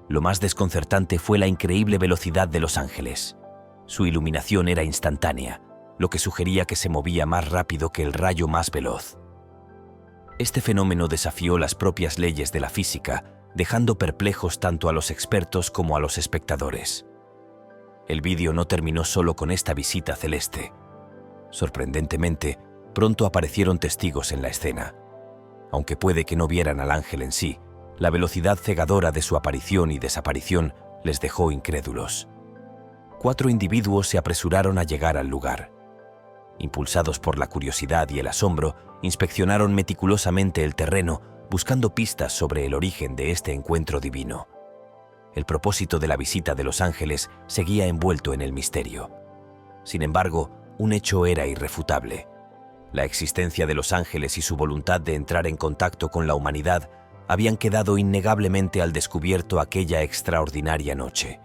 Lo más desconcertante fue la increíble velocidad de los ángeles. Su iluminación era instantánea, lo que sugería que se movía más rápido que el rayo más veloz. Este fenómeno desafió las propias leyes de la física, dejando perplejos tanto a los expertos como a los espectadores. El vídeo no terminó solo con esta visita celeste. Sorprendentemente, pronto aparecieron testigos en la escena. Aunque puede que no vieran al ángel en sí, la velocidad cegadora de su aparición y desaparición les dejó incrédulos. 4 individuos se apresuraron a llegar al lugar. Impulsados por la curiosidad y el asombro, inspeccionaron meticulosamente el terreno, buscando pistas sobre el origen de este encuentro divino. El propósito de la visita de los ángeles seguía envuelto en el misterio. Sin embargo, un hecho era irrefutable. La existencia de los ángeles y su voluntad de entrar en contacto con la humanidad habían quedado innegablemente al descubierto aquella extraordinaria noche.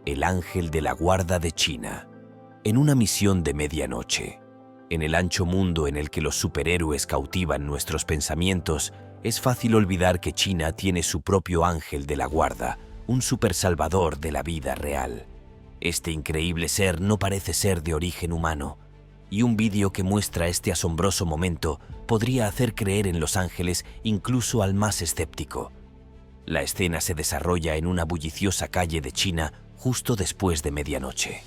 El ángel de la guarda de China, en una misión de medianoche. En el ancho mundo en el que los superhéroes cautivan nuestros pensamientos, es fácil olvidar que China tiene su propio ángel de la guarda, un supersalvador de la vida real. Este increíble ser no parece ser de origen humano, y un vídeo que muestra este asombroso momento podría hacer creer en los ángeles incluso al más escéptico. La escena se desarrolla en una bulliciosa calle de China justo después de medianoche.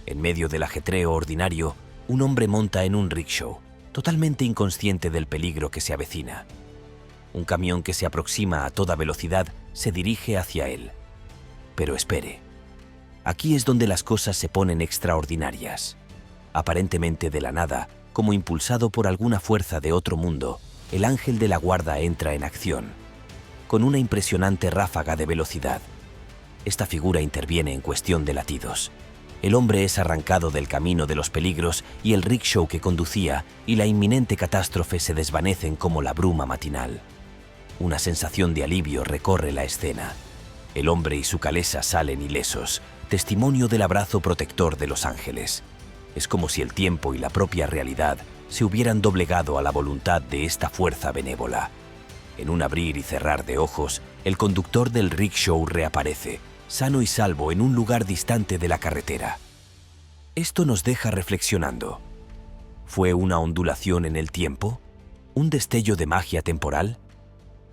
En medio del ajetreo ordinario, un hombre monta en un rickshaw, totalmente inconsciente del peligro que se avecina. Un camión que se aproxima a toda velocidad se dirige hacia él. Pero espere. Aquí es donde las cosas se ponen extraordinarias. Aparentemente de la nada, como impulsado por alguna fuerza de otro mundo, el ángel de la guarda entra en acción, con una impresionante ráfaga de velocidad. Esta figura interviene en cuestión de latidos. El hombre es arrancado del camino de los peligros y el rickshaw que conducía y la inminente catástrofe se desvanecen como la bruma matinal. Una sensación de alivio recorre la escena. El hombre y su calesa salen ilesos, testimonio del abrazo protector de los ángeles. Es como si el tiempo y la propia realidad se hubieran doblegado a la voluntad de esta fuerza benévola. En un abrir y cerrar de ojos, el conductor del rickshaw reaparece, sano y salvo en un lugar distante de la carretera. Esto nos deja reflexionando. ¿Fue una ondulación en el tiempo? ¿Un destello de magia temporal?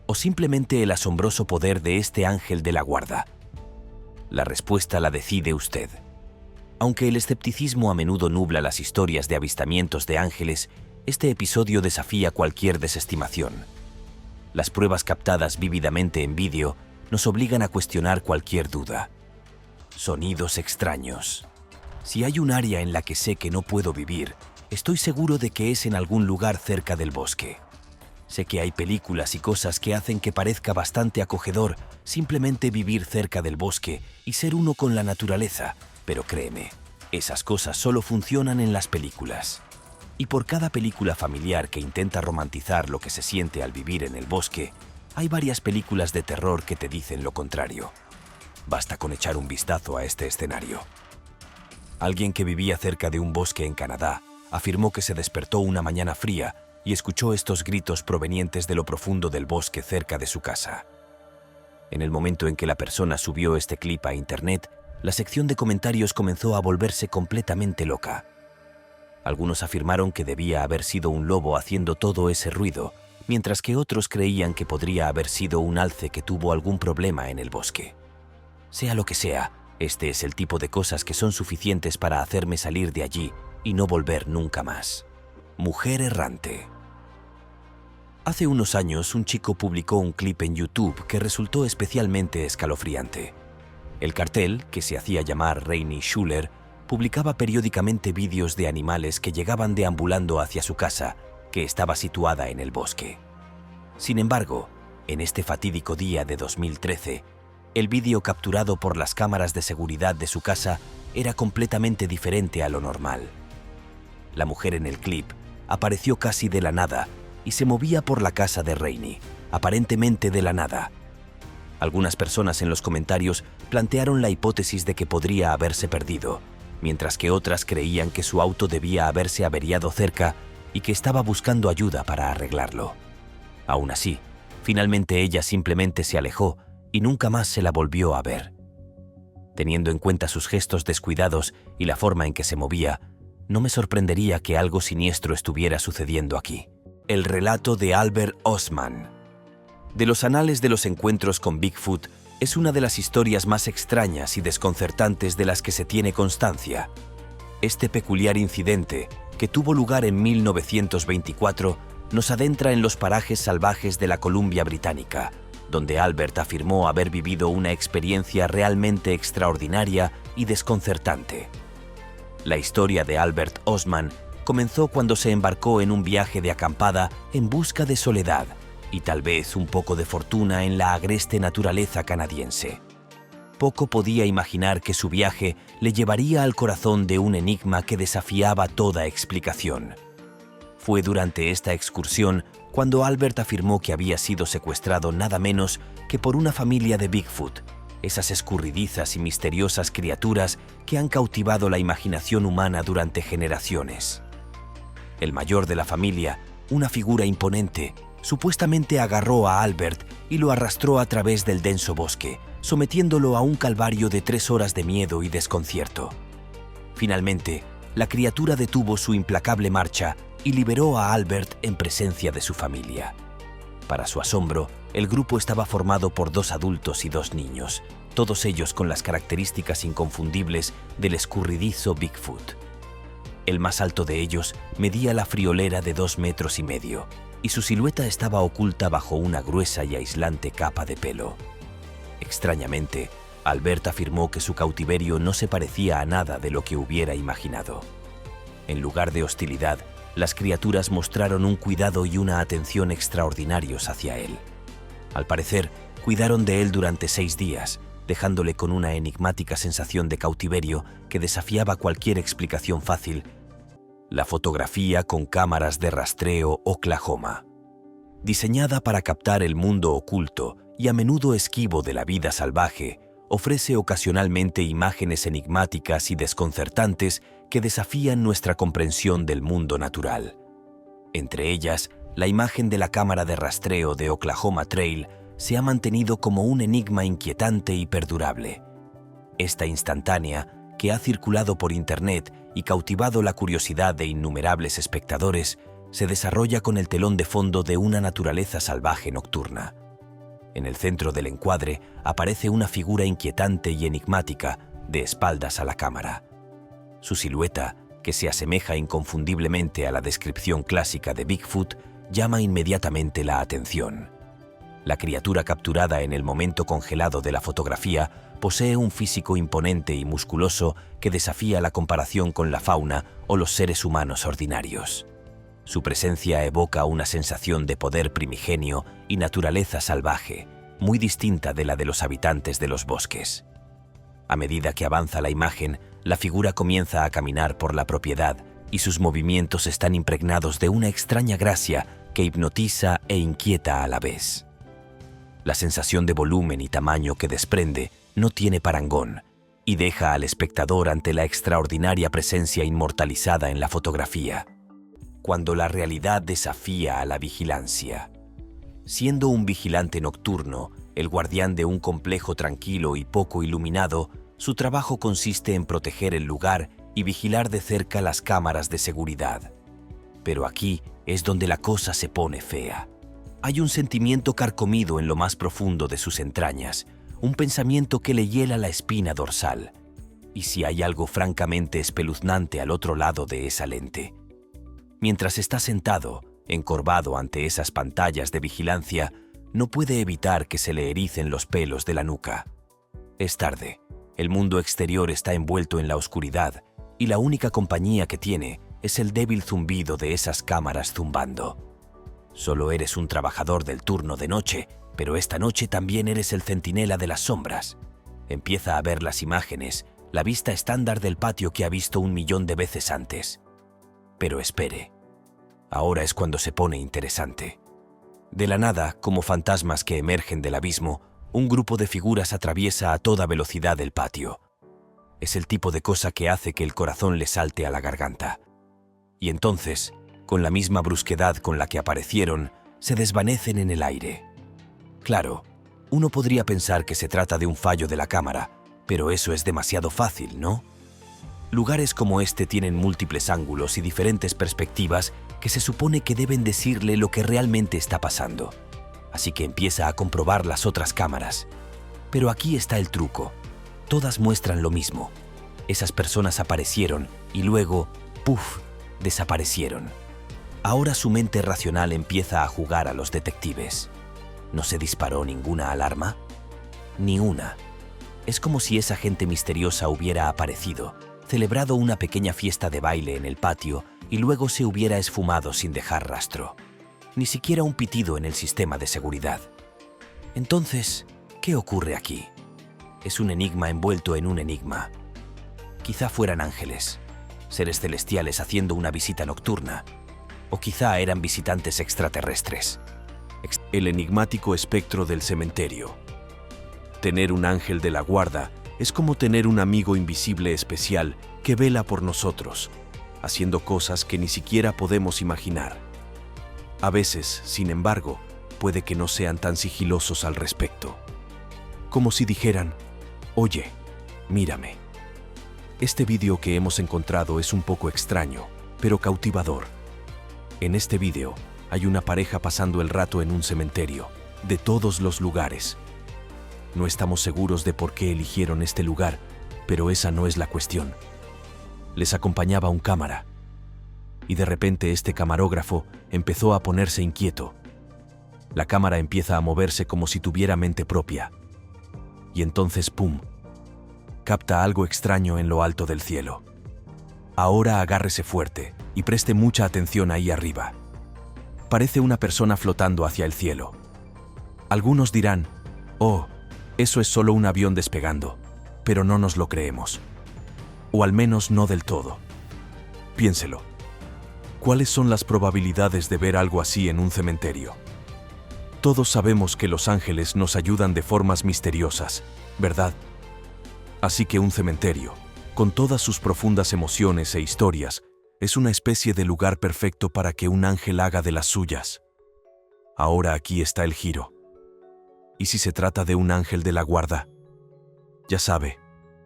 ¿O simplemente el asombroso poder de este ángel de la guarda? La respuesta la decide usted. Aunque el escepticismo a menudo nubla las historias de avistamientos de ángeles, este episodio desafía cualquier desestimación. Las pruebas captadas vívidamente en vídeo nos obligan a cuestionar cualquier duda. Sonidos extraños. Si hay un área en la que sé que no puedo vivir, estoy seguro de que es en algún lugar cerca del bosque. Sé que hay películas y cosas que hacen que parezca bastante acogedor simplemente vivir cerca del bosque y ser uno con la naturaleza, pero créeme, esas cosas solo funcionan en las películas. Y por cada película familiar que intenta romantizar lo que se siente al vivir en el bosque, Hay varias películas de terror que te dicen lo contrario. Basta con echar un vistazo a este escenario. Alguien que vivía cerca de un bosque en Canadá afirmó que se despertó una mañana fría y escuchó estos gritos provenientes de lo profundo del bosque cerca de su casa. En el momento en que la persona subió este clip a internet, la sección de comentarios comenzó a volverse completamente loca. Algunos afirmaron que debía haber sido un lobo haciendo todo ese ruido, mientras que otros creían que podría haber sido un alce que tuvo algún problema en el bosque. Sea lo que sea, este es el tipo de cosas que son suficientes para hacerme salir de allí y no volver nunca más. Mujer errante. Hace unos años, un chico publicó un clip en YouTube que resultó especialmente escalofriante. El cartel, que se hacía llamar Rainy Schuller, publicaba periódicamente vídeos de animales que llegaban deambulando hacia su casa, que estaba situada en el bosque. Sin embargo, en este fatídico día de 2013, el vídeo capturado por las cámaras de seguridad de su casa era completamente diferente a lo normal. La mujer en el clip apareció casi de la nada y se movía por la casa de Rainy, aparentemente de la nada. Algunas personas en los comentarios plantearon la hipótesis de que podría haberse perdido, mientras que otras creían que su auto debía haberse averiado cerca y que estaba buscando ayuda para arreglarlo. Aún así, finalmente ella simplemente se alejó y nunca más se la volvió a ver. Teniendo en cuenta sus gestos descuidados y la forma en que se movía, no me sorprendería que algo siniestro estuviera sucediendo aquí. El relato de Albert Ostman. De los anales de los encuentros con Bigfoot, es una de las historias más extrañas y desconcertantes de las que se tiene constancia. Este peculiar incidente, que tuvo lugar en 1924, nos adentra en los parajes salvajes de la Columbia Británica, donde Albert afirmó haber vivido una experiencia realmente extraordinaria y desconcertante. La historia de Albert Ostman comenzó cuando se embarcó en un viaje de acampada en busca de soledad y tal vez un poco de fortuna en la agreste naturaleza canadiense. Poco podía imaginar que su viaje le llevaría al corazón de un enigma que desafiaba toda explicación. Fue durante esta excursión cuando Albert afirmó que había sido secuestrado nada menos que por una familia de Bigfoot, esas escurridizas y misteriosas criaturas que han cautivado la imaginación humana durante generaciones. El mayor de la familia, una figura imponente, supuestamente agarró a Albert y lo arrastró a través del denso bosque, sometiéndolo a un calvario de 3 horas de miedo y desconcierto. Finalmente, la criatura detuvo su implacable marcha y liberó a Albert en presencia de su familia. Para su asombro, el grupo estaba formado por 2 adultos y 2 niños, todos ellos con las características inconfundibles del escurridizo Bigfoot. El más alto de ellos medía la friolera de 2,5 metros y su silueta estaba oculta bajo una gruesa y aislante capa de pelo. Extrañamente, Albert afirmó que su cautiverio no se parecía a nada de lo que hubiera imaginado. En lugar de hostilidad, las criaturas mostraron un cuidado y una atención extraordinarios hacia él. Al parecer, cuidaron de él durante 6 días, dejándole con una enigmática sensación de cautiverio que desafiaba cualquier explicación fácil. La fotografía con cámaras de rastreo Oklahoma. Diseñada para captar el mundo oculto y a menudo esquivo de la vida salvaje, ofrece ocasionalmente imágenes enigmáticas y desconcertantes que desafían nuestra comprensión del mundo natural. Entre ellas, la imagen de la cámara de rastreo de Oklahoma Trail se ha mantenido como un enigma inquietante y perdurable. Esta instantánea, que ha circulado por Internet y cautivado la curiosidad de innumerables espectadores, se desarrolla con el telón de fondo de una naturaleza salvaje nocturna. En el centro del encuadre aparece una figura inquietante y enigmática, de espaldas a la cámara. Su silueta, que se asemeja inconfundiblemente a la descripción clásica de Bigfoot, llama inmediatamente la atención. La criatura capturada en el momento congelado de la fotografía posee un físico imponente y musculoso que desafía la comparación con la fauna o los seres humanos ordinarios. Su presencia evoca una sensación de poder primigenio y naturaleza salvaje, muy distinta de la de los habitantes de los bosques. A medida que avanza la imagen, la figura comienza a caminar por la propiedad y sus movimientos están impregnados de una extraña gracia que hipnotiza e inquieta a la vez. La sensación de volumen y tamaño que desprende no tiene parangón y deja al espectador ante la extraordinaria presencia inmortalizada en la fotografía. Cuando la realidad desafía a la vigilancia. Siendo un vigilante nocturno, el guardián de un complejo tranquilo y poco iluminado, su trabajo consiste en proteger el lugar y vigilar de cerca las cámaras de seguridad. Pero aquí es donde la cosa se pone fea. Hay un sentimiento carcomido en lo más profundo de sus entrañas, un pensamiento que le hiela la espina dorsal. Y si hay algo francamente espeluznante al otro lado de esa lente. Mientras está sentado, encorvado ante esas pantallas de vigilancia, no puede evitar que se le ericen los pelos de la nuca. Es tarde, el mundo exterior está envuelto en la oscuridad y la única compañía que tiene es el débil zumbido de esas cámaras zumbando. Solo eres un trabajador del turno de noche, pero esta noche también eres el centinela de las sombras. Empieza a ver las imágenes, la vista estándar del patio que ha visto 1.000.000 de veces antes. Pero espere. Ahora es cuando se pone interesante. De la nada, como fantasmas que emergen del abismo, un grupo de figuras atraviesa a toda velocidad el patio. Es el tipo de cosa que hace que el corazón le salte a la garganta. Y entonces, con la misma brusquedad con la que aparecieron, se desvanecen en el aire. Claro, uno podría pensar que se trata de un fallo de la cámara, pero eso es demasiado fácil, ¿no? Lugares como este tienen múltiples ángulos y diferentes perspectivas que se supone que deben decirle lo que realmente está pasando. Así que empieza a comprobar las otras cámaras. Pero aquí está el truco. Todas muestran lo mismo. Esas personas aparecieron y luego, ¡puf!, desaparecieron. Ahora su mente racional empieza a jugar a los detectives. ¿No se disparó ninguna alarma? Ni una. Es como si esa gente misteriosa hubiera aparecido, celebrado una pequeña fiesta de baile en el patio y luego se hubiera esfumado sin dejar rastro. Ni siquiera un pitido en el sistema de seguridad. Entonces, ¿qué ocurre aquí? Es un enigma envuelto en un enigma. Quizá fueran ángeles, seres celestiales haciendo una visita nocturna, o quizá eran visitantes extraterrestres. El enigmático espectro del cementerio. Tener un ángel de la guarda es como tener un amigo invisible especial que vela por nosotros, haciendo cosas que ni siquiera podemos imaginar. A veces, sin embargo, puede que no sean tan sigilosos al respecto. Como si dijeran, oye, mírame. Este vídeo que hemos encontrado es un poco extraño, pero cautivador. En este vídeo hay una pareja pasando el rato en un cementerio, de todos los lugares. No estamos seguros de por qué eligieron este lugar, pero esa no es la cuestión. Les acompañaba un cámara, y de repente este camarógrafo empezó a ponerse inquieto. La cámara empieza a moverse como si tuviera mente propia. Y entonces, ¡pum!, capta algo extraño en lo alto del cielo. Ahora agárrese fuerte y preste mucha atención ahí arriba. Parece una persona flotando hacia el cielo. Algunos dirán, oh, eso es solo un avión despegando, pero no nos lo creemos. O al menos no del todo. Piénselo. ¿Cuáles son las probabilidades de ver algo así en un cementerio? Todos sabemos que los ángeles nos ayudan de formas misteriosas, ¿verdad? Así que un cementerio, con todas sus profundas emociones e historias, es una especie de lugar perfecto para que un ángel haga de las suyas. Ahora aquí está el giro. ¿Y si se trata de un ángel de la guarda? Ya sabe,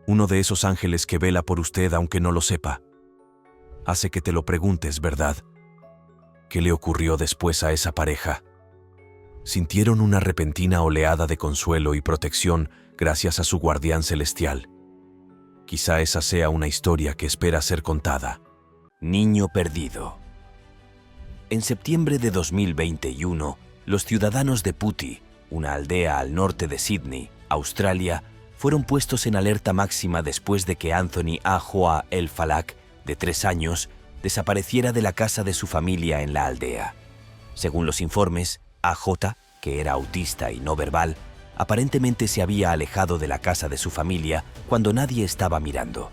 uno de esos ángeles que vela por usted aunque no lo sepa. Hace que te lo preguntes, ¿verdad? ¿Qué le ocurrió después a esa pareja? Sintieron una repentina oleada de consuelo y protección gracias a su guardián celestial. Quizá esa sea una historia que espera ser contada. Niño perdido. En septiembre de 2021, los ciudadanos de Putty, una aldea al norte de Sydney, Australia, fueron puestos en alerta máxima después de que Anthony Ahoa El Falak, de 3 años, desapareciera de la casa de su familia en la aldea. Según los informes, AJ, que era autista y no verbal, aparentemente se había alejado de la casa de su familia cuando nadie estaba mirando.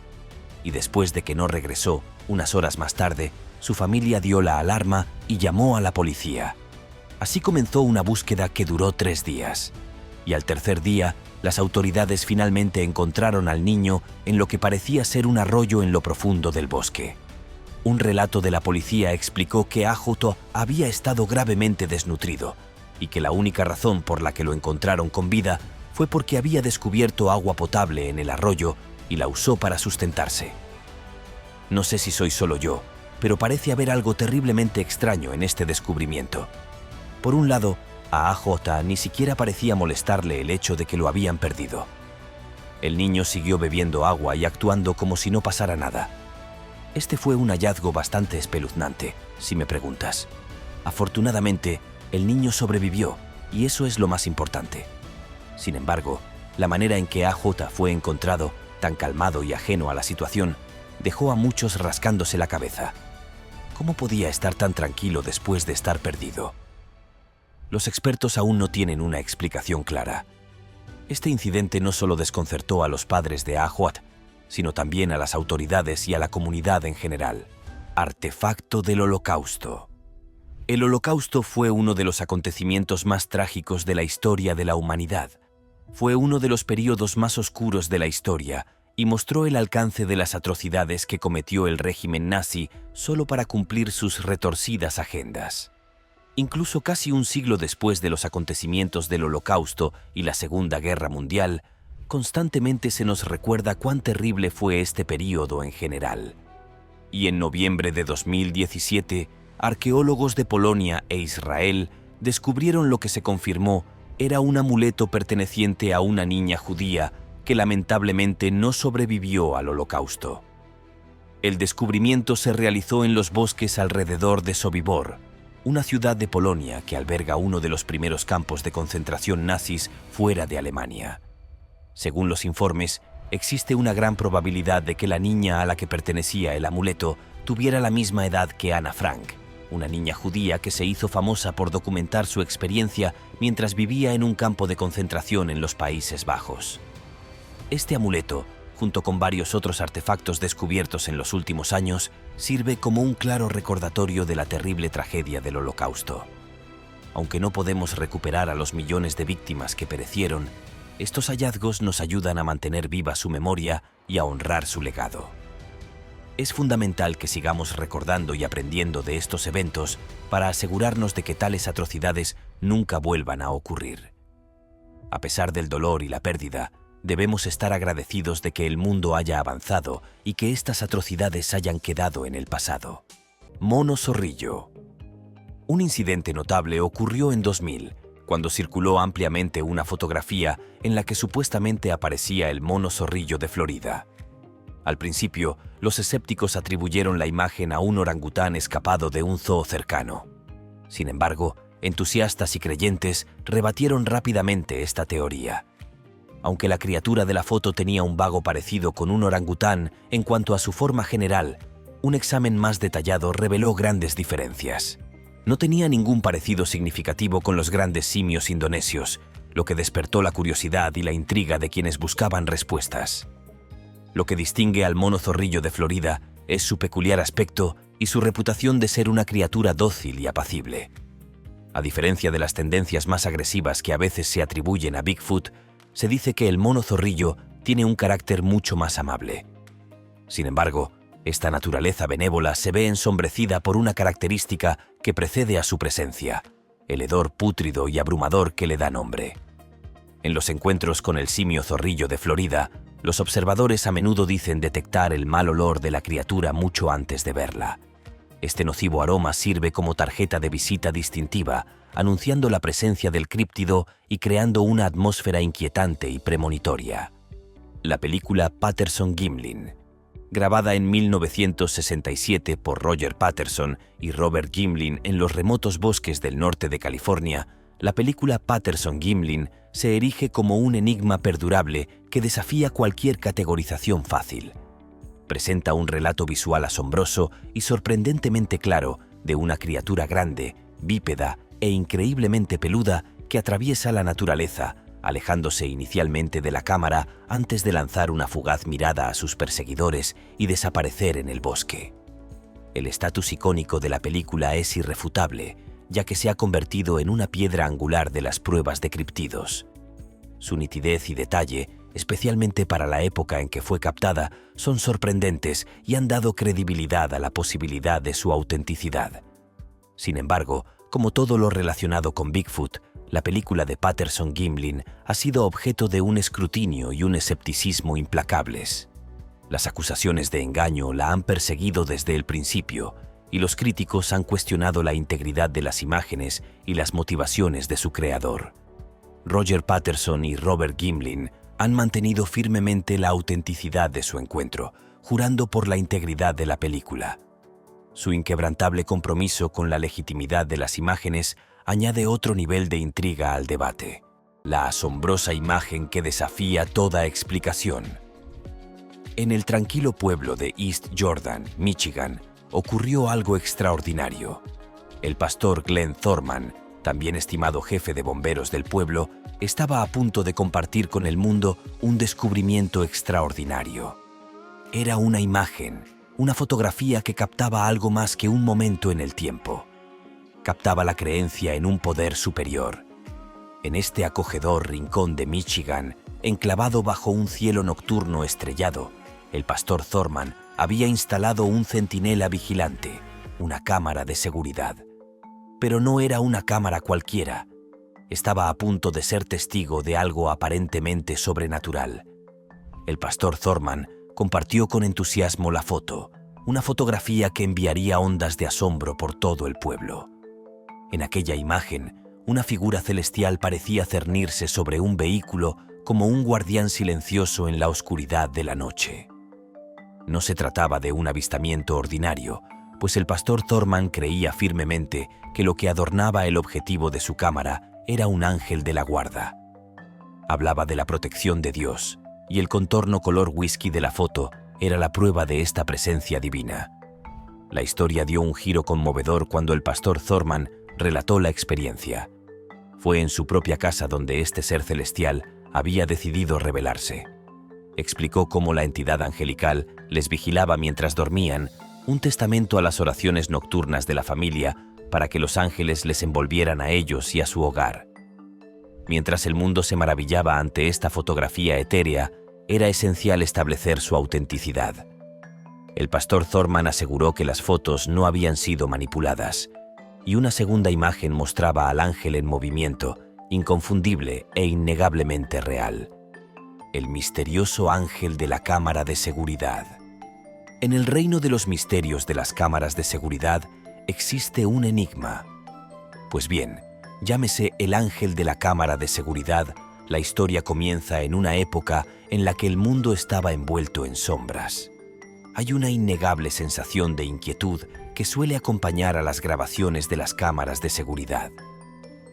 Y después de que no regresó, unas horas más tarde, su familia dio la alarma y llamó a la policía. Así comenzó una búsqueda que duró 3 días. y al tercer día, las autoridades finalmente encontraron al niño en lo que parecía ser un arroyo en lo profundo del bosque. Un relato de la policía explicó que AJ había estado gravemente desnutrido y que la única razón por la que lo encontraron con vida fue porque había descubierto agua potable en el arroyo y la usó para sustentarse. No sé si soy solo yo, pero parece haber algo terriblemente extraño en este descubrimiento. Por un lado, a AJ ni siquiera parecía molestarle el hecho de que lo habían perdido. El niño siguió bebiendo agua y actuando como si no pasara nada. Este fue un hallazgo bastante espeluznante, si me preguntas. Afortunadamente, el niño sobrevivió, y eso es lo más importante. Sin embargo, la manera en que AJ fue encontrado, tan calmado y ajeno a la situación, dejó a muchos rascándose la cabeza. ¿Cómo podía estar tan tranquilo después de estar perdido? Los expertos aún no tienen una explicación clara. Este incidente no solo desconcertó a los padres de AJ, sino también a las autoridades y a la comunidad en general. Artefacto del Holocausto. El Holocausto fue uno de los acontecimientos más trágicos de la historia de la humanidad. Fue uno de los períodos más oscuros de la historia y mostró el alcance de las atrocidades que cometió el régimen nazi solo para cumplir sus retorcidas agendas. Incluso casi un siglo después de los acontecimientos del Holocausto y la Segunda Guerra Mundial, constantemente se nos recuerda cuán terrible fue este período en general. Y en noviembre de 2017, arqueólogos de Polonia e Israel descubrieron lo que se confirmó era un amuleto perteneciente a una niña judía que lamentablemente no sobrevivió al Holocausto. El descubrimiento se realizó en los bosques alrededor de Sobibor, una ciudad de Polonia que alberga uno de los primeros campos de concentración nazis fuera de Alemania. Según los informes, existe una gran probabilidad de que la niña a la que pertenecía el amuleto tuviera la misma edad que Anna Frank, una niña judía que se hizo famosa por documentar su experiencia mientras vivía en un campo de concentración en los Países Bajos. Este amuleto, junto con varios otros artefactos descubiertos en los últimos años, sirve como un claro recordatorio de la terrible tragedia del Holocausto. Aunque no podemos recuperar a los millones de víctimas que perecieron, estos hallazgos nos ayudan a mantener viva su memoria y a honrar su legado. Es fundamental que sigamos recordando y aprendiendo de estos eventos para asegurarnos de que tales atrocidades nunca vuelvan a ocurrir. A pesar del dolor y la pérdida, debemos estar agradecidos de que el mundo haya avanzado y que estas atrocidades hayan quedado en el pasado. Mono Zorrillo. Un incidente notable ocurrió en 2000, cuando circuló ampliamente una fotografía en la que supuestamente aparecía el mono zorrillo de Florida. Al principio, los escépticos atribuyeron la imagen a un orangután escapado de un zoo cercano. Sin embargo, entusiastas y creyentes rebatieron rápidamente esta teoría. Aunque la criatura de la foto tenía un vago parecido con un orangután en cuanto a su forma general, un examen más detallado reveló grandes diferencias. No tenía ningún parecido significativo con los grandes simios indonesios, lo que despertó la curiosidad y la intriga de quienes buscaban respuestas. Lo que distingue al mono zorrillo de Florida es su peculiar aspecto y su reputación de ser una criatura dócil y apacible. A diferencia de las tendencias más agresivas que a veces se atribuyen a Bigfoot, se dice que el mono zorrillo tiene un carácter mucho más amable. Sin embargo, esta naturaleza benévola se ve ensombrecida por una característica que precede a su presencia, el hedor pútrido y abrumador que le da nombre. En los encuentros con el simio zorrillo de Florida, los observadores a menudo dicen detectar el mal olor de la criatura mucho antes de verla. Este nocivo aroma sirve como tarjeta de visita distintiva, anunciando la presencia del críptido y creando una atmósfera inquietante y premonitoria. La película Patterson-Gimlin, grabada en 1967 por Roger Patterson y Robert Gimlin en los remotos bosques del norte de California, la película Patterson-Gimlin se erige como un enigma perdurable que desafía cualquier categorización fácil. Presenta un relato visual asombroso y sorprendentemente claro de una criatura grande, bípeda e increíblemente peluda que atraviesa la naturaleza, alejándose inicialmente de la cámara antes de lanzar una fugaz mirada a sus perseguidores y desaparecer en el bosque. El estatus icónico de la película es irrefutable, ya que se ha convertido en una piedra angular de las pruebas de críptidos. Su nitidez y detalle, especialmente para la época en que fue captada, son sorprendentes y han dado credibilidad a la posibilidad de su autenticidad. Sin embargo, como todo lo relacionado con Bigfoot, la película de Patterson-Gimlin ha sido objeto de un escrutinio y un escepticismo implacables. Las acusaciones de engaño la han perseguido desde el principio, y los críticos han cuestionado la integridad de las imágenes y las motivaciones de su creador. Roger Patterson y Robert Gimlin han mantenido firmemente la autenticidad de su encuentro, jurando por la integridad de la película. Su inquebrantable compromiso con la legitimidad de las imágenes añade otro nivel de intriga al debate: la asombrosa imagen que desafía toda explicación. En el tranquilo pueblo de East Jordan, Michigan, ocurrió algo extraordinario. El pastor Glenn Thorman, también estimado jefe de bomberos del pueblo, estaba a punto de compartir con el mundo un descubrimiento extraordinario. Era una imagen, una fotografía que captaba algo más que un momento en el tiempo. Captaba la creencia en un poder superior. En este acogedor rincón de Michigan, enclavado bajo un cielo nocturno estrellado, el pastor Thorman había instalado un centinela vigilante, una cámara de seguridad. Pero no era una cámara cualquiera. Estaba a punto de ser testigo de algo aparentemente sobrenatural. El pastor Thorman compartió con entusiasmo la foto, una fotografía que enviaría ondas de asombro por todo el pueblo. En aquella imagen, una figura celestial parecía cernirse sobre un vehículo como un guardián silencioso en la oscuridad de la noche. No se trataba de un avistamiento ordinario, pues el pastor Thorman creía firmemente que lo que adornaba el objetivo de su cámara era un ángel de la guarda. Hablaba de la protección de Dios, y el contorno color whisky de la foto era la prueba de esta presencia divina. La historia dio un giro conmovedor cuando el pastor Thorman relató la experiencia. Fue en su propia casa donde este ser celestial había decidido revelarse. Explicó cómo la entidad angelical les vigilaba mientras dormían, un testamento a las oraciones nocturnas de la familia para que los ángeles les envolvieran a ellos y a su hogar. Mientras el mundo se maravillaba ante esta fotografía etérea, era esencial establecer su autenticidad. El pastor Thorman aseguró que las fotos no habían sido manipuladas, y una segunda imagen mostraba al ángel en movimiento, inconfundible e innegablemente real. El misterioso ángel de la cámara de seguridad. En el reino de los misterios de las cámaras de seguridad existe un enigma. Pues bien, llámese el ángel de la cámara de seguridad, la historia comienza en una época en la que el mundo estaba envuelto en sombras. Hay una innegable sensación de inquietud que suele acompañar a las grabaciones de las cámaras de seguridad.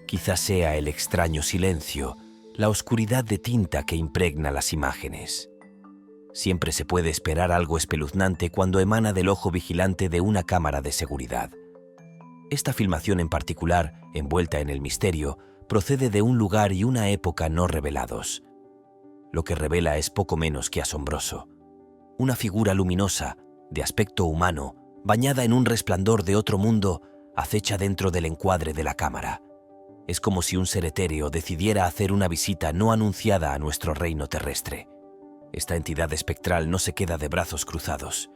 Quizás sea el extraño silencio, la oscuridad de tinta que impregna las imágenes. Siempre se puede esperar algo espeluznante cuando emana del ojo vigilante de una cámara de seguridad. Esta filmación en particular, envuelta en el misterio, procede de un lugar y una época no revelados. Lo que revela es poco menos que asombroso. Una figura luminosa, de aspecto humano, bañada en un resplandor de otro mundo, acecha dentro del encuadre de la cámara. Es como si un ser etéreo decidiera hacer una visita no anunciada a nuestro reino terrestre. Esta entidad espectral no se queda de brazos cruzados.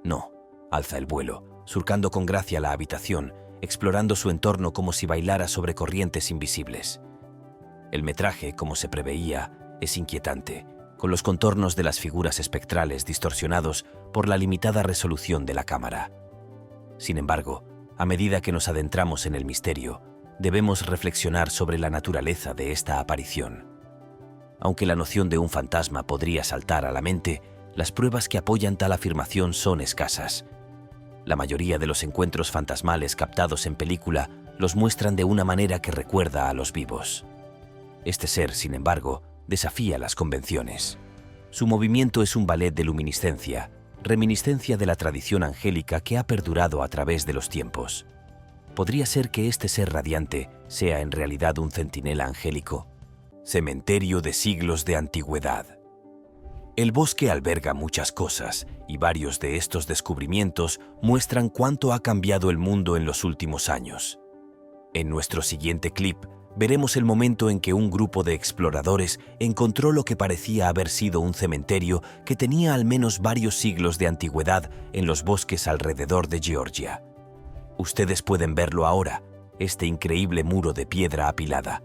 No, alza el vuelo, surcando con gracia la habitación, explorando su entorno como si bailara sobre corrientes invisibles. El metraje, como se preveía, es inquietante, con los contornos de las figuras espectrales distorsionados por la limitada resolución de la cámara. Sin embargo, a medida que nos adentramos en el misterio, debemos reflexionar sobre la naturaleza de esta aparición. Aunque la noción de un fantasma podría saltar a la mente, las pruebas que apoyan tal afirmación son escasas. La mayoría de los encuentros fantasmales captados en película los muestran de una manera que recuerda a los vivos. Este ser, sin embargo, desafía las convenciones. Su movimiento es un ballet de luminiscencia, reminiscencia de la tradición angélica que ha perdurado a través de los tiempos. ¿Podría ser que este ser radiante sea en realidad un centinela angélico? Cementerio de siglos de antigüedad. El bosque alberga muchas cosas, y varios de estos descubrimientos muestran cuánto ha cambiado el mundo en los últimos años. En nuestro siguiente clip, veremos el momento en que un grupo de exploradores encontró lo que parecía haber sido un cementerio que tenía al menos varios siglos de antigüedad en los bosques alrededor de Georgia. Ustedes pueden verlo ahora, este increíble muro de piedra apilada.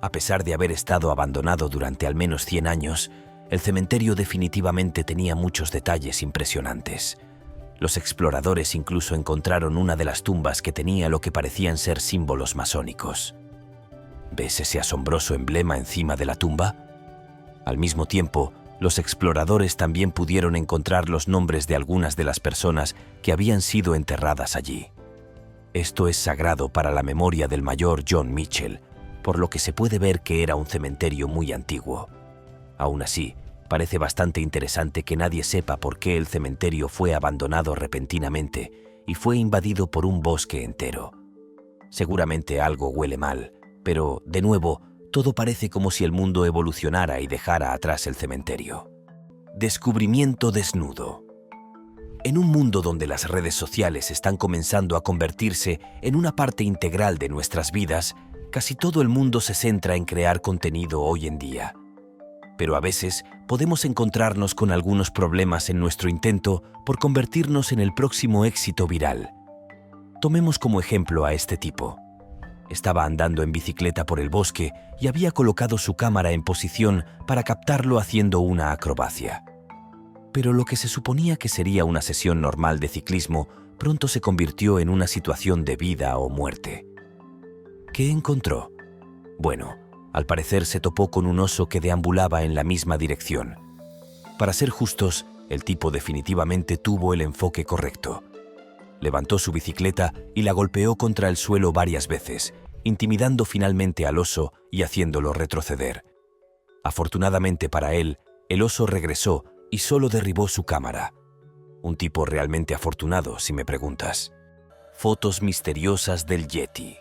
A pesar de haber estado abandonado durante al menos 100 años, el cementerio definitivamente tenía muchos detalles impresionantes. Los exploradores incluso encontraron una de las tumbas que tenía lo que parecían ser símbolos masónicos. ¿Ves ese asombroso emblema encima de la tumba? Al mismo tiempo, los exploradores también pudieron encontrar los nombres de algunas de las personas que habían sido enterradas allí. Esto es sagrado para la memoria del mayor John Mitchell, por lo que se puede ver que era un cementerio muy antiguo. Aún así, parece bastante interesante que nadie sepa por qué el cementerio fue abandonado repentinamente y fue invadido por un bosque entero. Seguramente algo huele mal, pero, de nuevo, todo parece como si el mundo evolucionara y dejara atrás el cementerio. Descubrimiento desnudo. En un mundo donde las redes sociales están comenzando a convertirse en una parte integral de nuestras vidas, casi todo el mundo se centra en crear contenido hoy en día. Pero a veces podemos encontrarnos con algunos problemas en nuestro intento por convertirnos en el próximo éxito viral. Tomemos como ejemplo a este tipo. Estaba andando en bicicleta por el bosque y había colocado su cámara en posición para captarlo haciendo una acrobacia. Pero lo que se suponía que sería una sesión normal de ciclismo pronto se convirtió en una situación de vida o muerte. ¿Qué encontró? Bueno, al parecer se topó con un oso que deambulaba en la misma dirección. Para ser justos, el tipo definitivamente tuvo el enfoque correcto. Levantó su bicicleta y la golpeó contra el suelo varias veces, intimidando finalmente al oso y haciéndolo retroceder. Afortunadamente para él, el oso regresó y solo derribó su cámara. Un tipo realmente afortunado, si me preguntas. Fotos misteriosas del Yeti.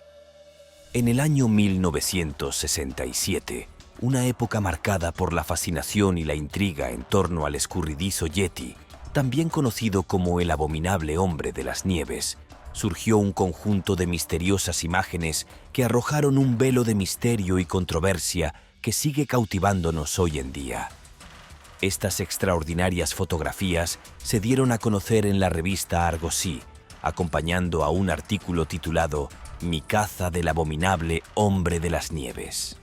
En el año 1967, una época marcada por la fascinación y la intriga en torno al escurridizo Yeti, también conocido como el abominable hombre de las nieves, surgió un conjunto de misteriosas imágenes que arrojaron un velo de misterio y controversia que sigue cautivándonos hoy en día. Estas extraordinarias fotografías se dieron a conocer en la revista Argosy, acompañando a un artículo titulado Mi caza del abominable hombre de las nieves.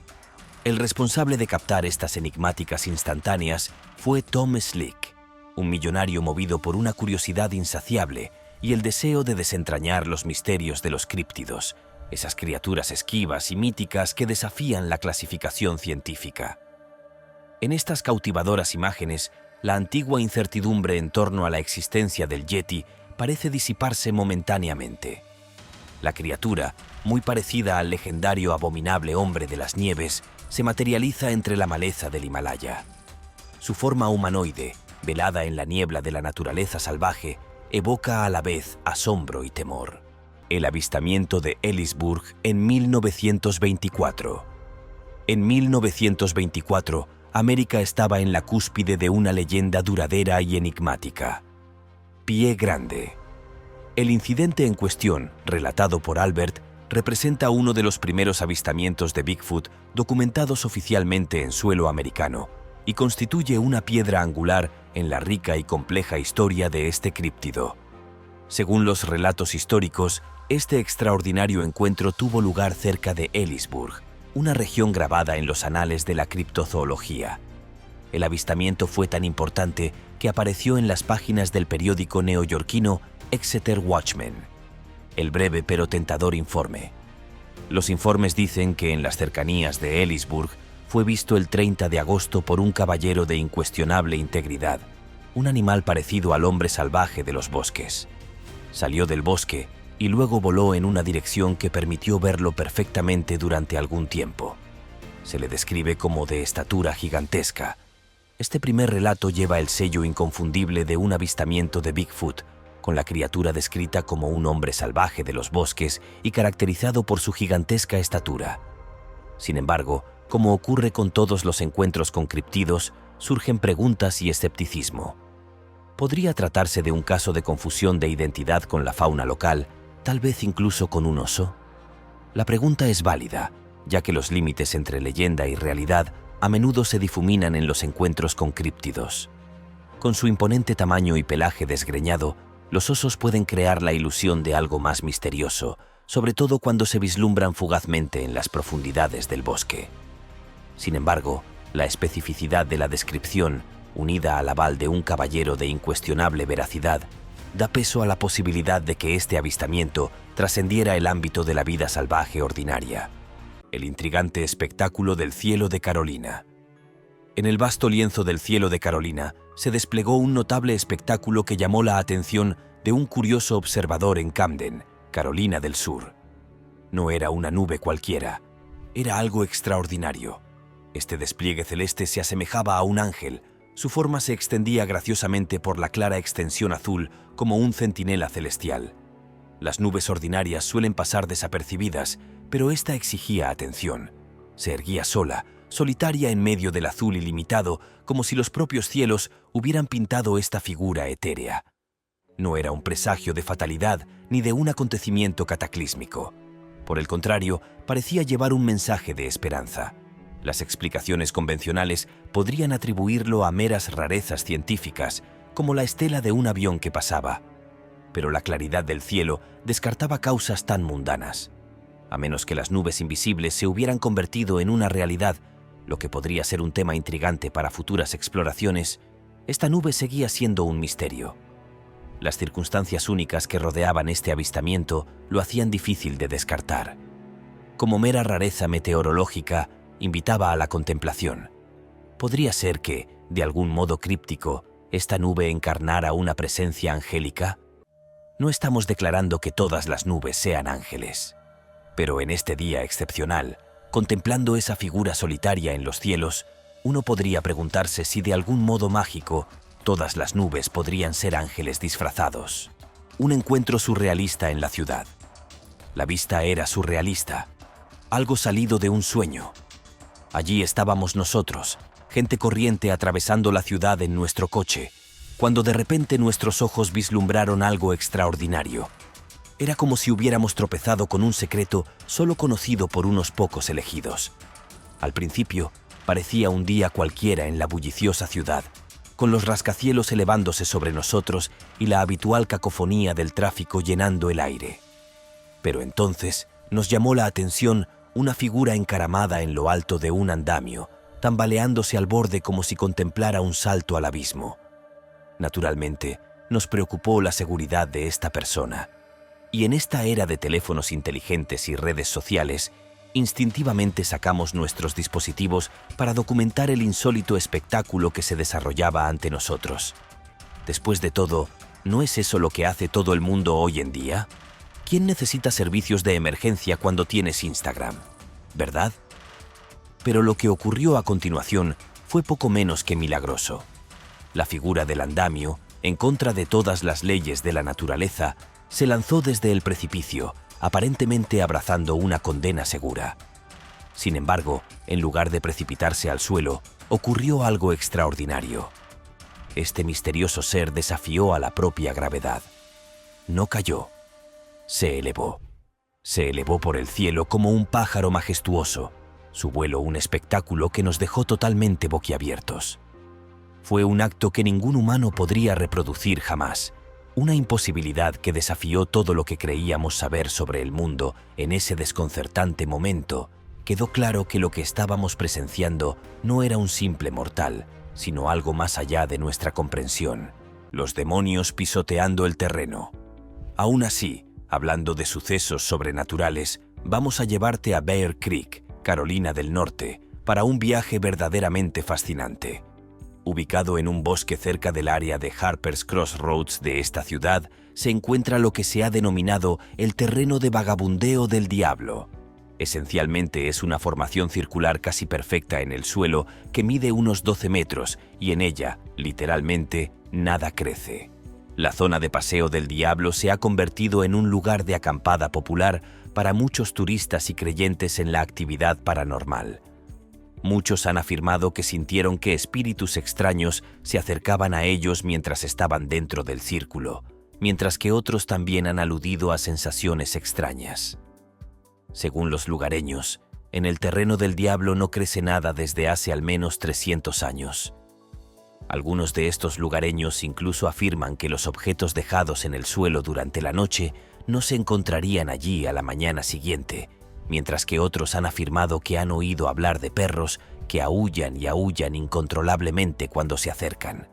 El responsable de captar estas enigmáticas instantáneas fue Tom Slick, un millonario movido por una curiosidad insaciable y el deseo de desentrañar los misterios de los críptidos, esas criaturas esquivas y míticas que desafían la clasificación científica. En estas cautivadoras imágenes, la antigua incertidumbre en torno a la existencia del Yeti parece disiparse momentáneamente. La criatura, muy parecida al legendario abominable hombre de las nieves, se materializa entre la maleza del Himalaya. Su forma humanoide, velada en la niebla de la naturaleza salvaje, evoca a la vez asombro y temor. El avistamiento de Ellisburg en 1924. En 1924, América estaba en la cúspide de una leyenda duradera y enigmática. Pie Grande. El incidente en cuestión, relatado por Albert, representa uno de los primeros avistamientos de Bigfoot documentados oficialmente en suelo americano y constituye una piedra angular en la rica y compleja historia de este críptido. Según los relatos históricos, este extraordinario encuentro tuvo lugar cerca de Ellisburg, una región grabada en los anales de la criptozoología. El avistamiento fue tan importante que apareció en las páginas del periódico neoyorquino Exeter Watchman. El breve pero tentador informe. Los informes dicen que en las cercanías de Ellisburg fue visto el 30 de agosto por un caballero de incuestionable integridad, un animal parecido al hombre salvaje de los bosques. Salió del bosque y luego voló en una dirección que permitió verlo perfectamente durante algún tiempo. Se le describe como de estatura gigantesca. Este primer relato lleva el sello inconfundible de un avistamiento de Bigfoot, con la criatura descrita como un hombre salvaje de los bosques y caracterizado por su gigantesca estatura. Sin embargo, como ocurre con todos los encuentros con criptidos, surgen preguntas y escepticismo. ¿Podría tratarse de un caso de confusión de identidad con la fauna local, tal vez incluso con un oso? La pregunta es válida, ya que los límites entre leyenda y realidad a menudo se difuminan en los encuentros con críptidos. Con su imponente tamaño y pelaje desgreñado, los osos pueden crear la ilusión de algo más misterioso, sobre todo cuando se vislumbran fugazmente en las profundidades del bosque. Sin embargo, la especificidad de la descripción, unida al aval de un caballero de incuestionable veracidad, da peso a la posibilidad de que este avistamiento trascendiera el ámbito de la vida salvaje ordinaria. El intrigante espectáculo del cielo de Carolina. En el vasto lienzo del cielo de Carolina se desplegó un notable espectáculo que llamó la atención de un curioso observador en Camden, Carolina del Sur. No era una nube cualquiera, era algo extraordinario. Este despliegue celeste se asemejaba a un ángel. Su forma se extendía graciosamente por la clara extensión azul como un centinela celestial. Las nubes ordinarias suelen pasar desapercibidas, pero esta exigía atención. Se erguía sola, solitaria en medio del azul ilimitado, como si los propios cielos hubieran pintado esta figura etérea. No era un presagio de fatalidad ni de un acontecimiento cataclísmico. Por el contrario, parecía llevar un mensaje de esperanza. Las explicaciones convencionales podrían atribuirlo a meras rarezas científicas, como la estela de un avión que pasaba. Pero la claridad del cielo descartaba causas tan mundanas. A menos que las nubes invisibles se hubieran convertido en una realidad, lo que podría ser un tema intrigante para futuras exploraciones, esta nube seguía siendo un misterio. Las circunstancias únicas que rodeaban este avistamiento lo hacían difícil de descartar. Como mera rareza meteorológica, invitaba a la contemplación. ¿Podría ser que, de algún modo críptico, esta nube encarnara una presencia angélica? No estamos declarando que todas las nubes sean ángeles. Pero en este día excepcional, contemplando esa figura solitaria en los cielos, uno podría preguntarse si de algún modo mágico todas las nubes podrían ser ángeles disfrazados. Un encuentro surrealista en la ciudad. La vista era surrealista, algo salido de un sueño. Allí estábamos nosotros, gente corriente atravesando la ciudad en nuestro coche, cuando de repente nuestros ojos vislumbraron algo extraordinario. Era como si hubiéramos tropezado con un secreto solo conocido por unos pocos elegidos. Al principio, parecía un día cualquiera en la bulliciosa ciudad, con los rascacielos elevándose sobre nosotros y la habitual cacofonía del tráfico llenando el aire. Pero entonces nos llamó la atención una figura encaramada en lo alto de un andamio, tambaleándose al borde como si contemplara un salto al abismo. Naturalmente, nos preocupó la seguridad de esta persona, y en esta era de teléfonos inteligentes y redes sociales, instintivamente sacamos nuestros dispositivos para documentar el insólito espectáculo que se desarrollaba ante nosotros. Después de todo, ¿no es eso lo que hace todo el mundo hoy en día? ¿Quién necesita servicios de emergencia cuando tienes Instagram? ¿Verdad? Pero lo que ocurrió a continuación fue poco menos que milagroso. La figura del andamio, en contra de todas las leyes de la naturaleza, se lanzó desde el precipicio, aparentemente abrazando una condena segura. Sin embargo, en lugar de precipitarse al suelo, ocurrió algo extraordinario. Este misterioso ser desafió a la propia gravedad. No cayó. Se elevó. Se elevó por el cielo como un pájaro majestuoso, su vuelo un espectáculo que nos dejó totalmente boquiabiertos. Fue un acto que ningún humano podría reproducir jamás, una imposibilidad que desafió todo lo que creíamos saber sobre el mundo. En ese desconcertante momento, quedó claro que lo que estábamos presenciando no era un simple mortal, sino algo más allá de nuestra comprensión. Los demonios pisoteando el terreno. Aún así, hablando de sucesos sobrenaturales, vamos a llevarte a Bear Creek, Carolina del Norte, para un viaje verdaderamente fascinante. Ubicado en un bosque cerca del área de Harper's Crossroads de esta ciudad, se encuentra lo que se ha denominado el terreno de vagabundeo del diablo. Esencialmente es una formación circular casi perfecta en el suelo que mide unos 12 metros y en ella, literalmente, nada crece. La zona de paseo del diablo se ha convertido en un lugar de acampada popular para muchos turistas y creyentes en la actividad paranormal. Muchos han afirmado que sintieron que espíritus extraños se acercaban a ellos mientras estaban dentro del círculo, mientras que otros también han aludido a sensaciones extrañas. Según los lugareños, En el terreno del diablo no crece nada desde hace al menos 300 años. Algunos de estos lugareños incluso afirman que los objetos dejados en el suelo durante la noche no se encontrarían allí a la mañana siguiente, mientras que otros han afirmado que han oído hablar de perros que aúllan y aúllan incontrolablemente cuando se acercan.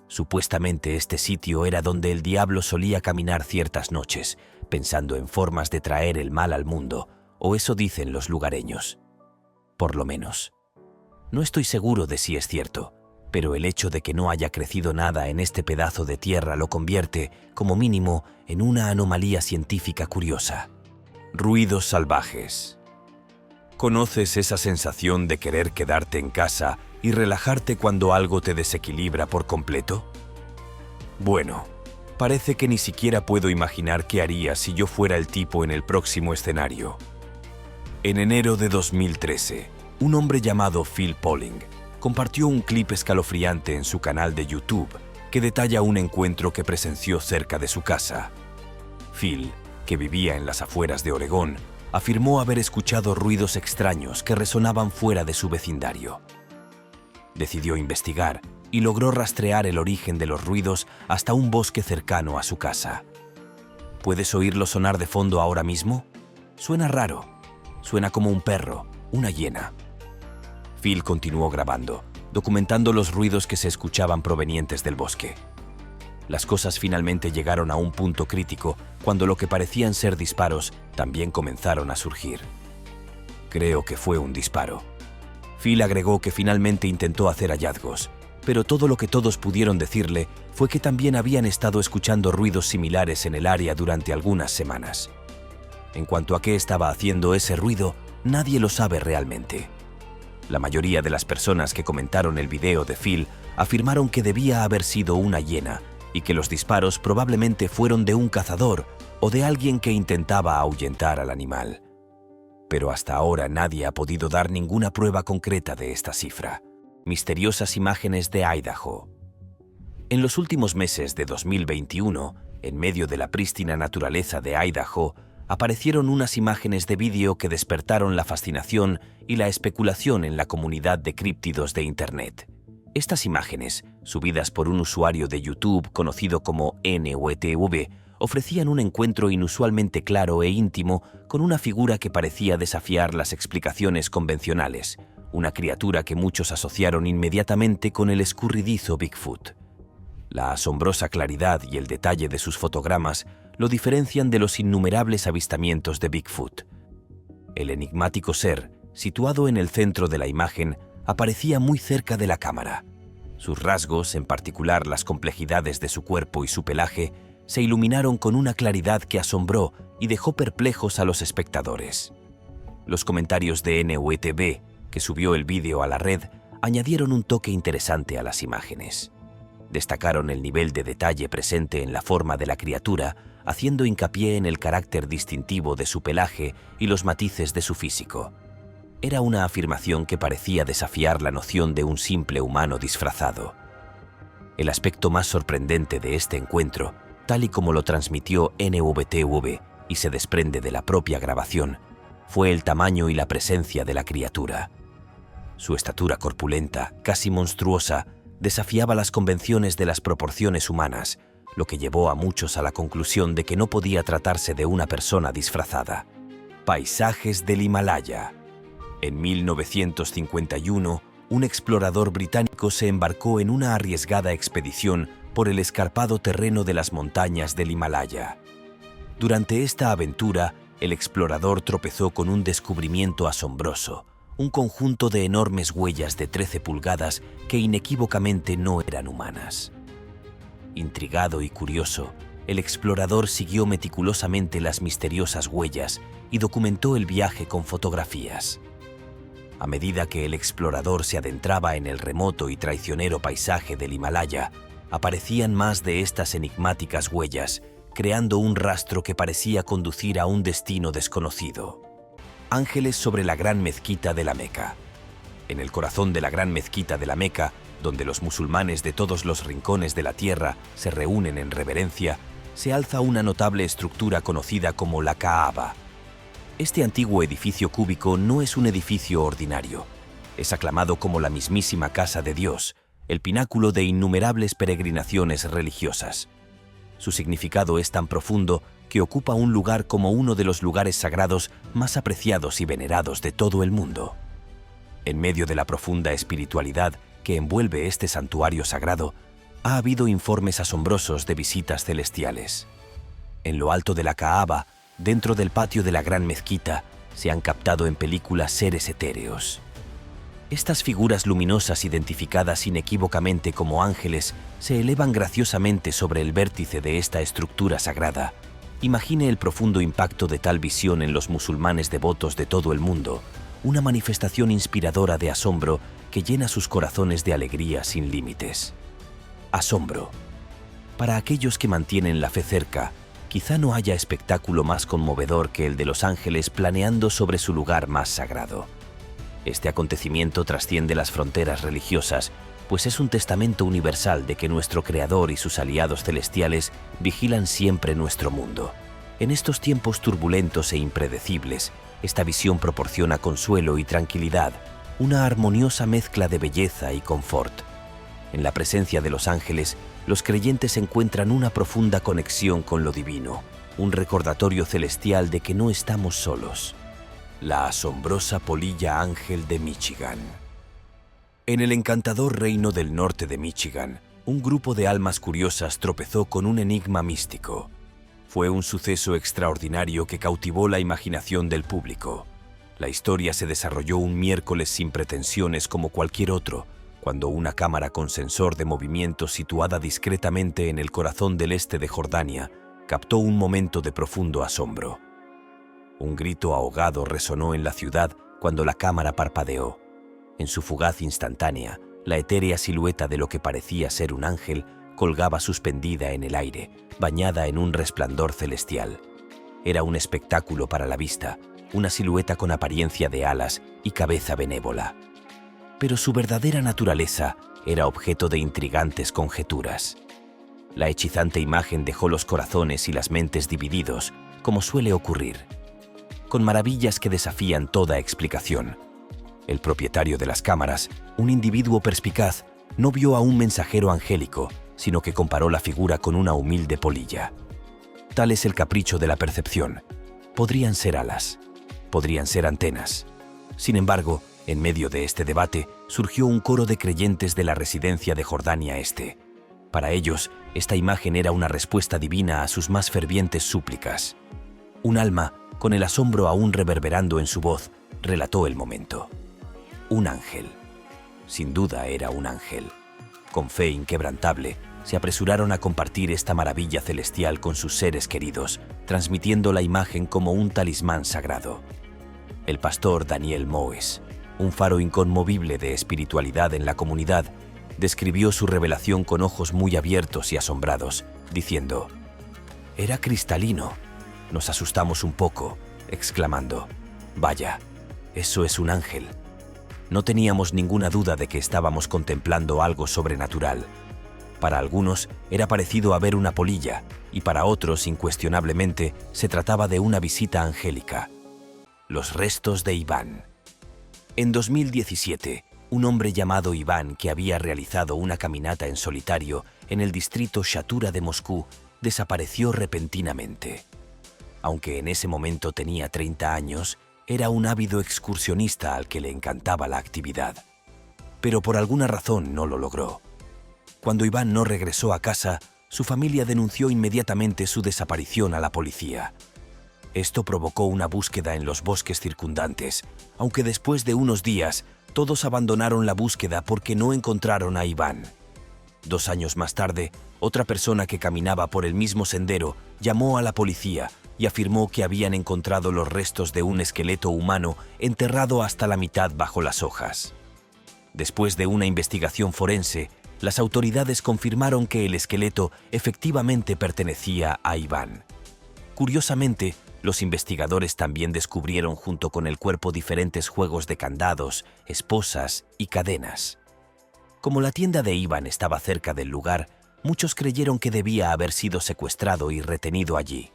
Supuestamente este sitio era donde el diablo solía caminar ciertas noches, pensando en formas de traer el mal al mundo, o eso dicen los lugareños. Por lo menos. No estoy seguro de si es cierto, pero el hecho de que no haya crecido nada en este pedazo de tierra lo convierte, como mínimo, en una anomalía científica curiosa. Ruidos salvajes. ¿Conoces esa sensación de querer quedarte en casa y relajarte cuando algo te desequilibra por completo? Bueno, parece que ni siquiera puedo imaginar qué haría si yo fuera el tipo en el próximo escenario. En enero de 2013, un hombre llamado Phil Pauling compartió un clip escalofriante en su canal de YouTube que detalla un encuentro que presenció cerca de su casa. Phil, que vivía en las afueras de Oregón, afirmó haber escuchado ruidos extraños que resonaban fuera de su vecindario. Decidió investigar y logró rastrear el origen de los ruidos hasta un bosque cercano a su casa. ¿Puedes oírlo sonar de fondo ahora mismo? Suena raro. Suena como un perro, una hiena. Phil continuó grabando, documentando los ruidos que se escuchaban provenientes del bosque. Las cosas finalmente llegaron a un punto crítico cuando lo que parecían ser disparos también comenzaron a surgir. Creo que fue un disparo. Phil agregó que finalmente intentó hacer hallazgos, pero todo lo que todos pudieron decirle fue que también habían estado escuchando ruidos similares en el área durante algunas semanas. En cuanto a qué estaba haciendo ese ruido, nadie lo sabe realmente. La mayoría de las personas que comentaron el video de Phil afirmaron que debía haber sido una hiena y que los disparos probablemente fueron de un cazador o de alguien que intentaba ahuyentar al animal. Pero hasta ahora nadie ha podido dar ninguna prueba concreta de esta cifra. Misteriosas imágenes de Idaho. En los últimos meses de 2021, en medio de la prístina naturaleza de Idaho, aparecieron unas imágenes de vídeo que despertaron la fascinación y la especulación en la comunidad de críptidos de Internet. Estas imágenes, subidas por un usuario de YouTube conocido como NWTV, ofrecían un encuentro inusualmente claro e íntimo con una figura que parecía desafiar las explicaciones convencionales, una criatura que muchos asociaron inmediatamente con el escurridizo Bigfoot. La asombrosa claridad y el detalle de sus fotogramas lo diferencian de los innumerables avistamientos de Bigfoot. El enigmático ser, situado en el centro de la imagen, aparecía muy cerca de la cámara. Sus rasgos, en particular las complejidades de su cuerpo y su pelaje, se iluminaron con una claridad que asombró y dejó perplejos a los espectadores. Los comentarios de NWTV, que subió el vídeo a la red, añadieron un toque interesante a las imágenes. Destacaron el nivel de detalle presente en la forma de la criatura, haciendo hincapié en el carácter distintivo de su pelaje y los matices de su físico. Era una afirmación que parecía desafiar la noción de un simple humano disfrazado. El aspecto más sorprendente de este encuentro, tal y como lo transmitió NWTV y se desprende de la propia grabación, fue el tamaño y la presencia de la criatura. Su estatura corpulenta, casi monstruosa, desafiaba las convenciones de las proporciones humanas, lo que llevó a muchos a la conclusión de que no podía tratarse de una persona disfrazada. Paisajes del Himalaya. En 1951, un explorador británico se embarcó en una arriesgada expedición por el escarpado terreno de las montañas del Himalaya. Durante esta aventura, el explorador tropezó con un descubrimiento asombroso, un conjunto de enormes huellas de 13 pulgadas que inequívocamente no eran humanas. Intrigado y curioso, el explorador siguió meticulosamente las misteriosas huellas y documentó el viaje con fotografías. A medida que el explorador se adentraba en el remoto y traicionero paisaje del Himalaya, aparecían más de estas enigmáticas huellas, creando un rastro que parecía conducir a un destino desconocido. Ángeles sobre la Gran Mezquita de la Meca. En el corazón de la Gran Mezquita de la Meca, donde los musulmanes de todos los rincones de la tierra se reúnen en reverencia, se alza una notable estructura conocida como la Kaaba. Este antiguo edificio cúbico no es un edificio ordinario. Es aclamado como la mismísima casa de Dios, el pináculo de innumerables peregrinaciones religiosas. Su significado es tan profundo que ocupa un lugar como uno de los lugares sagrados más apreciados y venerados de todo el mundo. En medio de la profunda espiritualidad que envuelve este santuario sagrado, ha habido informes asombrosos de visitas celestiales. En lo alto de la Kaaba, dentro del patio de la gran mezquita, se han captado en películas seres etéreos. Estas figuras luminosas identificadas inequívocamente como ángeles se elevan graciosamente sobre el vértice de esta estructura sagrada. Imagine el profundo impacto de tal visión en los musulmanes devotos de todo el mundo, una manifestación inspiradora de asombro que llena sus corazones de alegría sin límites. Asombro. Para aquellos que mantienen la fe cerca, quizá no haya espectáculo más conmovedor que el de los ángeles planeando sobre su lugar más sagrado. Este acontecimiento trasciende las fronteras religiosas, pues es un testamento universal de que nuestro Creador y sus aliados celestiales vigilan siempre nuestro mundo. En estos tiempos turbulentos e impredecibles, esta visión proporciona consuelo y tranquilidad, una armoniosa mezcla de belleza y confort. En la presencia de los ángeles, los creyentes encuentran una profunda conexión con lo divino, un recordatorio celestial de que no estamos solos. La asombrosa polilla ángel de Michigan. En el encantador reino del norte de Michigan, un grupo de almas curiosas tropezó con un enigma místico. Fue un suceso extraordinario que cautivó la imaginación del público. La historia se desarrolló un miércoles sin pretensiones como cualquier otro, cuando una cámara con sensor de movimiento situada discretamente en el corazón del este de Jordania captó un momento de profundo asombro. Un grito ahogado resonó en la ciudad cuando la cámara parpadeó. En su fugaz instantánea, la etérea silueta de lo que parecía ser un ángel colgaba suspendida en el aire, bañada en un resplandor celestial. Era un espectáculo para la vista, una silueta con apariencia de alas y cabeza benévola. Pero su verdadera naturaleza era objeto de intrigantes conjeturas. La hechizante imagen dejó los corazones y las mentes divididos, como suele ocurrir, con maravillas que desafían toda explicación. El propietario de las cámaras, un individuo perspicaz, no vio a un mensajero angélico, sino que comparó la figura con una humilde polilla. Tal es el capricho de la percepción. Podrían ser alas, podrían ser antenas. Sin embargo, en medio de este debate, surgió un coro de creyentes de la residencia de Jordania Este. Para ellos, esta imagen era una respuesta divina a sus más fervientes súplicas. Un alma, con el asombro aún reverberando en su voz, relató el momento. Un ángel. Sin duda era un ángel. Con fe inquebrantable, se apresuraron a compartir esta maravilla celestial con sus seres queridos, transmitiendo la imagen como un talismán sagrado. El pastor Daniel Moes, un faro inconmovible de espiritualidad en la comunidad, describió su revelación con ojos muy abiertos y asombrados, diciendo: «Era cristalino». Nos asustamos un poco, exclamando: «Vaya, eso es un ángel». No teníamos ninguna duda de que estábamos contemplando algo sobrenatural. Para algunos era parecido a ver una polilla, y para otros, incuestionablemente, se trataba de una visita angélica. Los restos de Iván. En 2017, un hombre llamado Iván, que había realizado una caminata en solitario en el distrito Shatura de Moscú, desapareció repentinamente. Aunque en ese momento tenía 30 años, era un ávido excursionista al que le encantaba la actividad. Pero por alguna razón no lo logró. Cuando Iván no regresó a casa, su familia denunció inmediatamente su desaparición a la policía. Esto provocó una búsqueda en los bosques circundantes, aunque después de unos días, todos abandonaron la búsqueda porque no encontraron a Iván. 2 años más tarde, otra persona que caminaba por el mismo sendero llamó a la policía y afirmó que habían encontrado los restos de un esqueleto humano enterrado hasta la mitad bajo las hojas. Después de una investigación forense, las autoridades confirmaron que el esqueleto efectivamente pertenecía a Iván. Curiosamente, los investigadores también descubrieron junto con el cuerpo diferentes juegos de candados, esposas y cadenas. Como la tienda de Iván estaba cerca del lugar, muchos creyeron que debía haber sido secuestrado y retenido allí.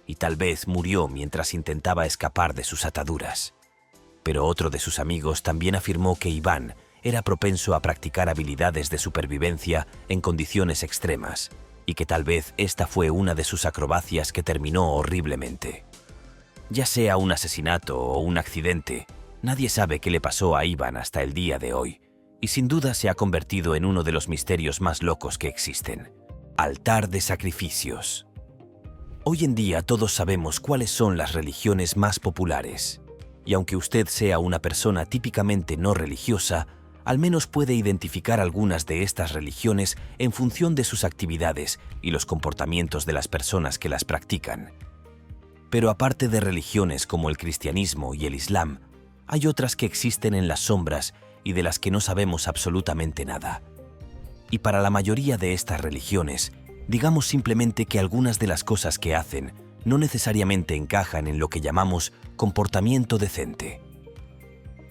y tal vez murió mientras intentaba escapar de sus ataduras. Pero otro de sus amigos también afirmó que Iván era propenso a practicar habilidades de supervivencia en condiciones extremas, y que tal vez esta fue una de sus acrobacias que terminó horriblemente. Ya sea un asesinato o un accidente, nadie sabe qué le pasó a Iván hasta el día de hoy, y sin duda se ha convertido en uno de los misterios más locos que existen. Altar de sacrificios. Hoy en día todos sabemos cuáles son las religiones más populares, y aunque usted sea una persona típicamente no religiosa, al menos puede identificar algunas de estas religiones en función de sus actividades y los comportamientos de las personas que las practican. Pero aparte de religiones como el cristianismo y el islam, hay otras que existen en las sombras y de las que no sabemos absolutamente nada. Y para la mayoría de estas religiones, digamos simplemente que algunas de las cosas que hacen no necesariamente encajan en lo que llamamos comportamiento decente.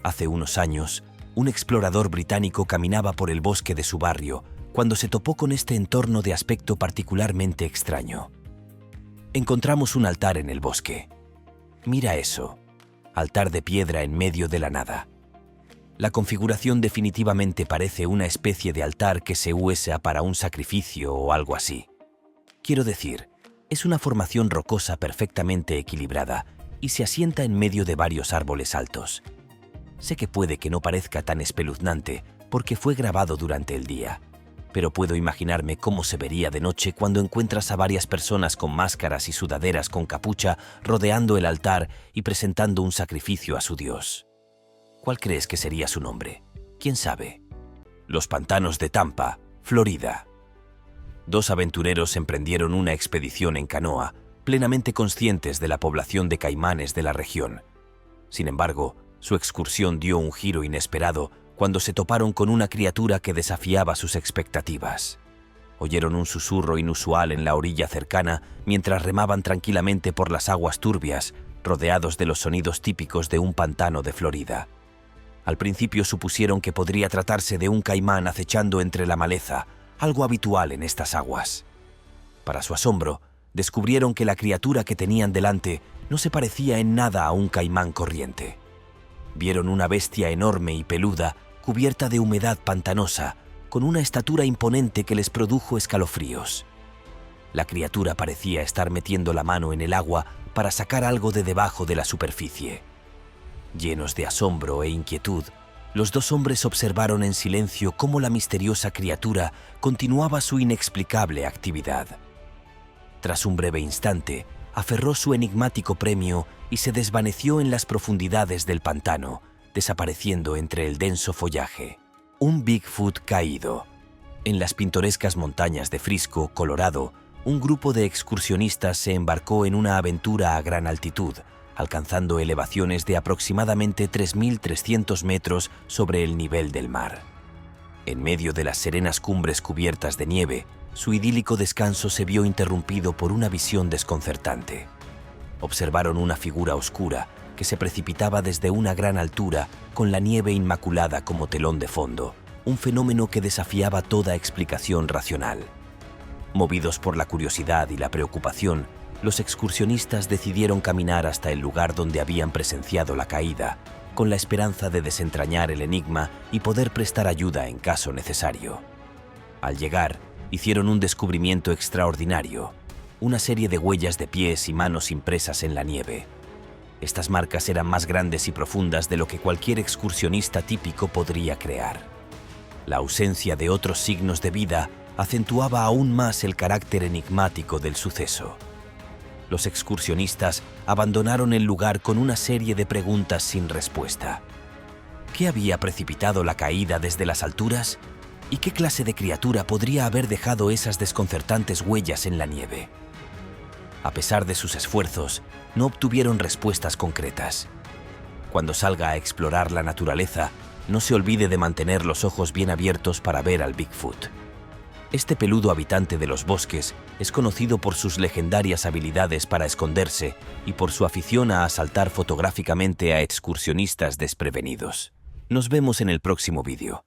Hace unos años, un explorador británico caminaba por el bosque de su barrio cuando se topó con este entorno de aspecto particularmente extraño. Encontramos un altar en el bosque. Mira eso, altar de piedra en medio de la nada. La configuración definitivamente parece una especie de altar que se usa para un sacrificio o algo así. Quiero decir, es una formación rocosa perfectamente equilibrada y se asienta en medio de varios árboles altos. Sé que puede que no parezca tan espeluznante porque fue grabado durante el día, pero puedo imaginarme cómo se vería de noche cuando encuentras a varias personas con máscaras y sudaderas con capucha rodeando el altar y presentando un sacrificio a su dios. ¿Cuál crees que sería su nombre? ¿Quién sabe? Los pantanos de Tampa, Florida. Dos aventureros emprendieron una expedición en canoa, plenamente conscientes de la población de caimanes de la región. Sin embargo, su excursión dio un giro inesperado cuando se toparon con una criatura que desafiaba sus expectativas. Oyeron un susurro inusual en la orilla cercana mientras remaban tranquilamente por las aguas turbias, rodeados de los sonidos típicos de un pantano de Florida. Al principio supusieron que podría tratarse de un caimán acechando entre la maleza, algo habitual en estas aguas. Para su asombro, descubrieron que la criatura que tenían delante no se parecía en nada a un caimán corriente. Vieron una bestia enorme y peluda, cubierta de humedad pantanosa, con una estatura imponente que les produjo escalofríos. La criatura parecía estar metiendo la mano en el agua para sacar algo de debajo de la superficie. Llenos de asombro e inquietud, los dos hombres observaron en silencio cómo la misteriosa criatura continuaba su inexplicable actividad. Tras un breve instante, aferró su enigmático premio y se desvaneció en las profundidades del pantano, desapareciendo entre el denso follaje. Un Bigfoot caído. En las pintorescas montañas de Frisco, Colorado, un grupo de excursionistas se embarcó en una aventura a gran altitud, alcanzando elevaciones de aproximadamente 3.300 metros sobre el nivel del mar. En medio de las serenas cumbres cubiertas de nieve, su idílico descanso se vio interrumpido por una visión desconcertante. Observaron una figura oscura que se precipitaba desde una gran altura con la nieve inmaculada como telón de fondo, un fenómeno que desafiaba toda explicación racional. Movidos por la curiosidad y la preocupación, los excursionistas decidieron caminar hasta el lugar donde habían presenciado la caída, con la esperanza de desentrañar el enigma y poder prestar ayuda en caso necesario. Al llegar, hicieron un descubrimiento extraordinario, una serie de huellas de pies y manos impresas en la nieve. Estas marcas eran más grandes y profundas de lo que cualquier excursionista típico podría crear. La ausencia de otros signos de vida acentuaba aún más el carácter enigmático del suceso. Los excursionistas abandonaron el lugar con una serie de preguntas sin respuesta. ¿Qué había precipitado la caída desde las alturas? ¿Y qué clase de criatura podría haber dejado esas desconcertantes huellas en la nieve? A pesar de sus esfuerzos, no obtuvieron respuestas concretas. Cuando salga a explorar la naturaleza, no se olvide de mantener los ojos bien abiertos para ver al Bigfoot. Este peludo habitante de los bosques es conocido por sus legendarias habilidades para esconderse y por su afición a asaltar fotográficamente a excursionistas desprevenidos. Nos vemos en el próximo vídeo.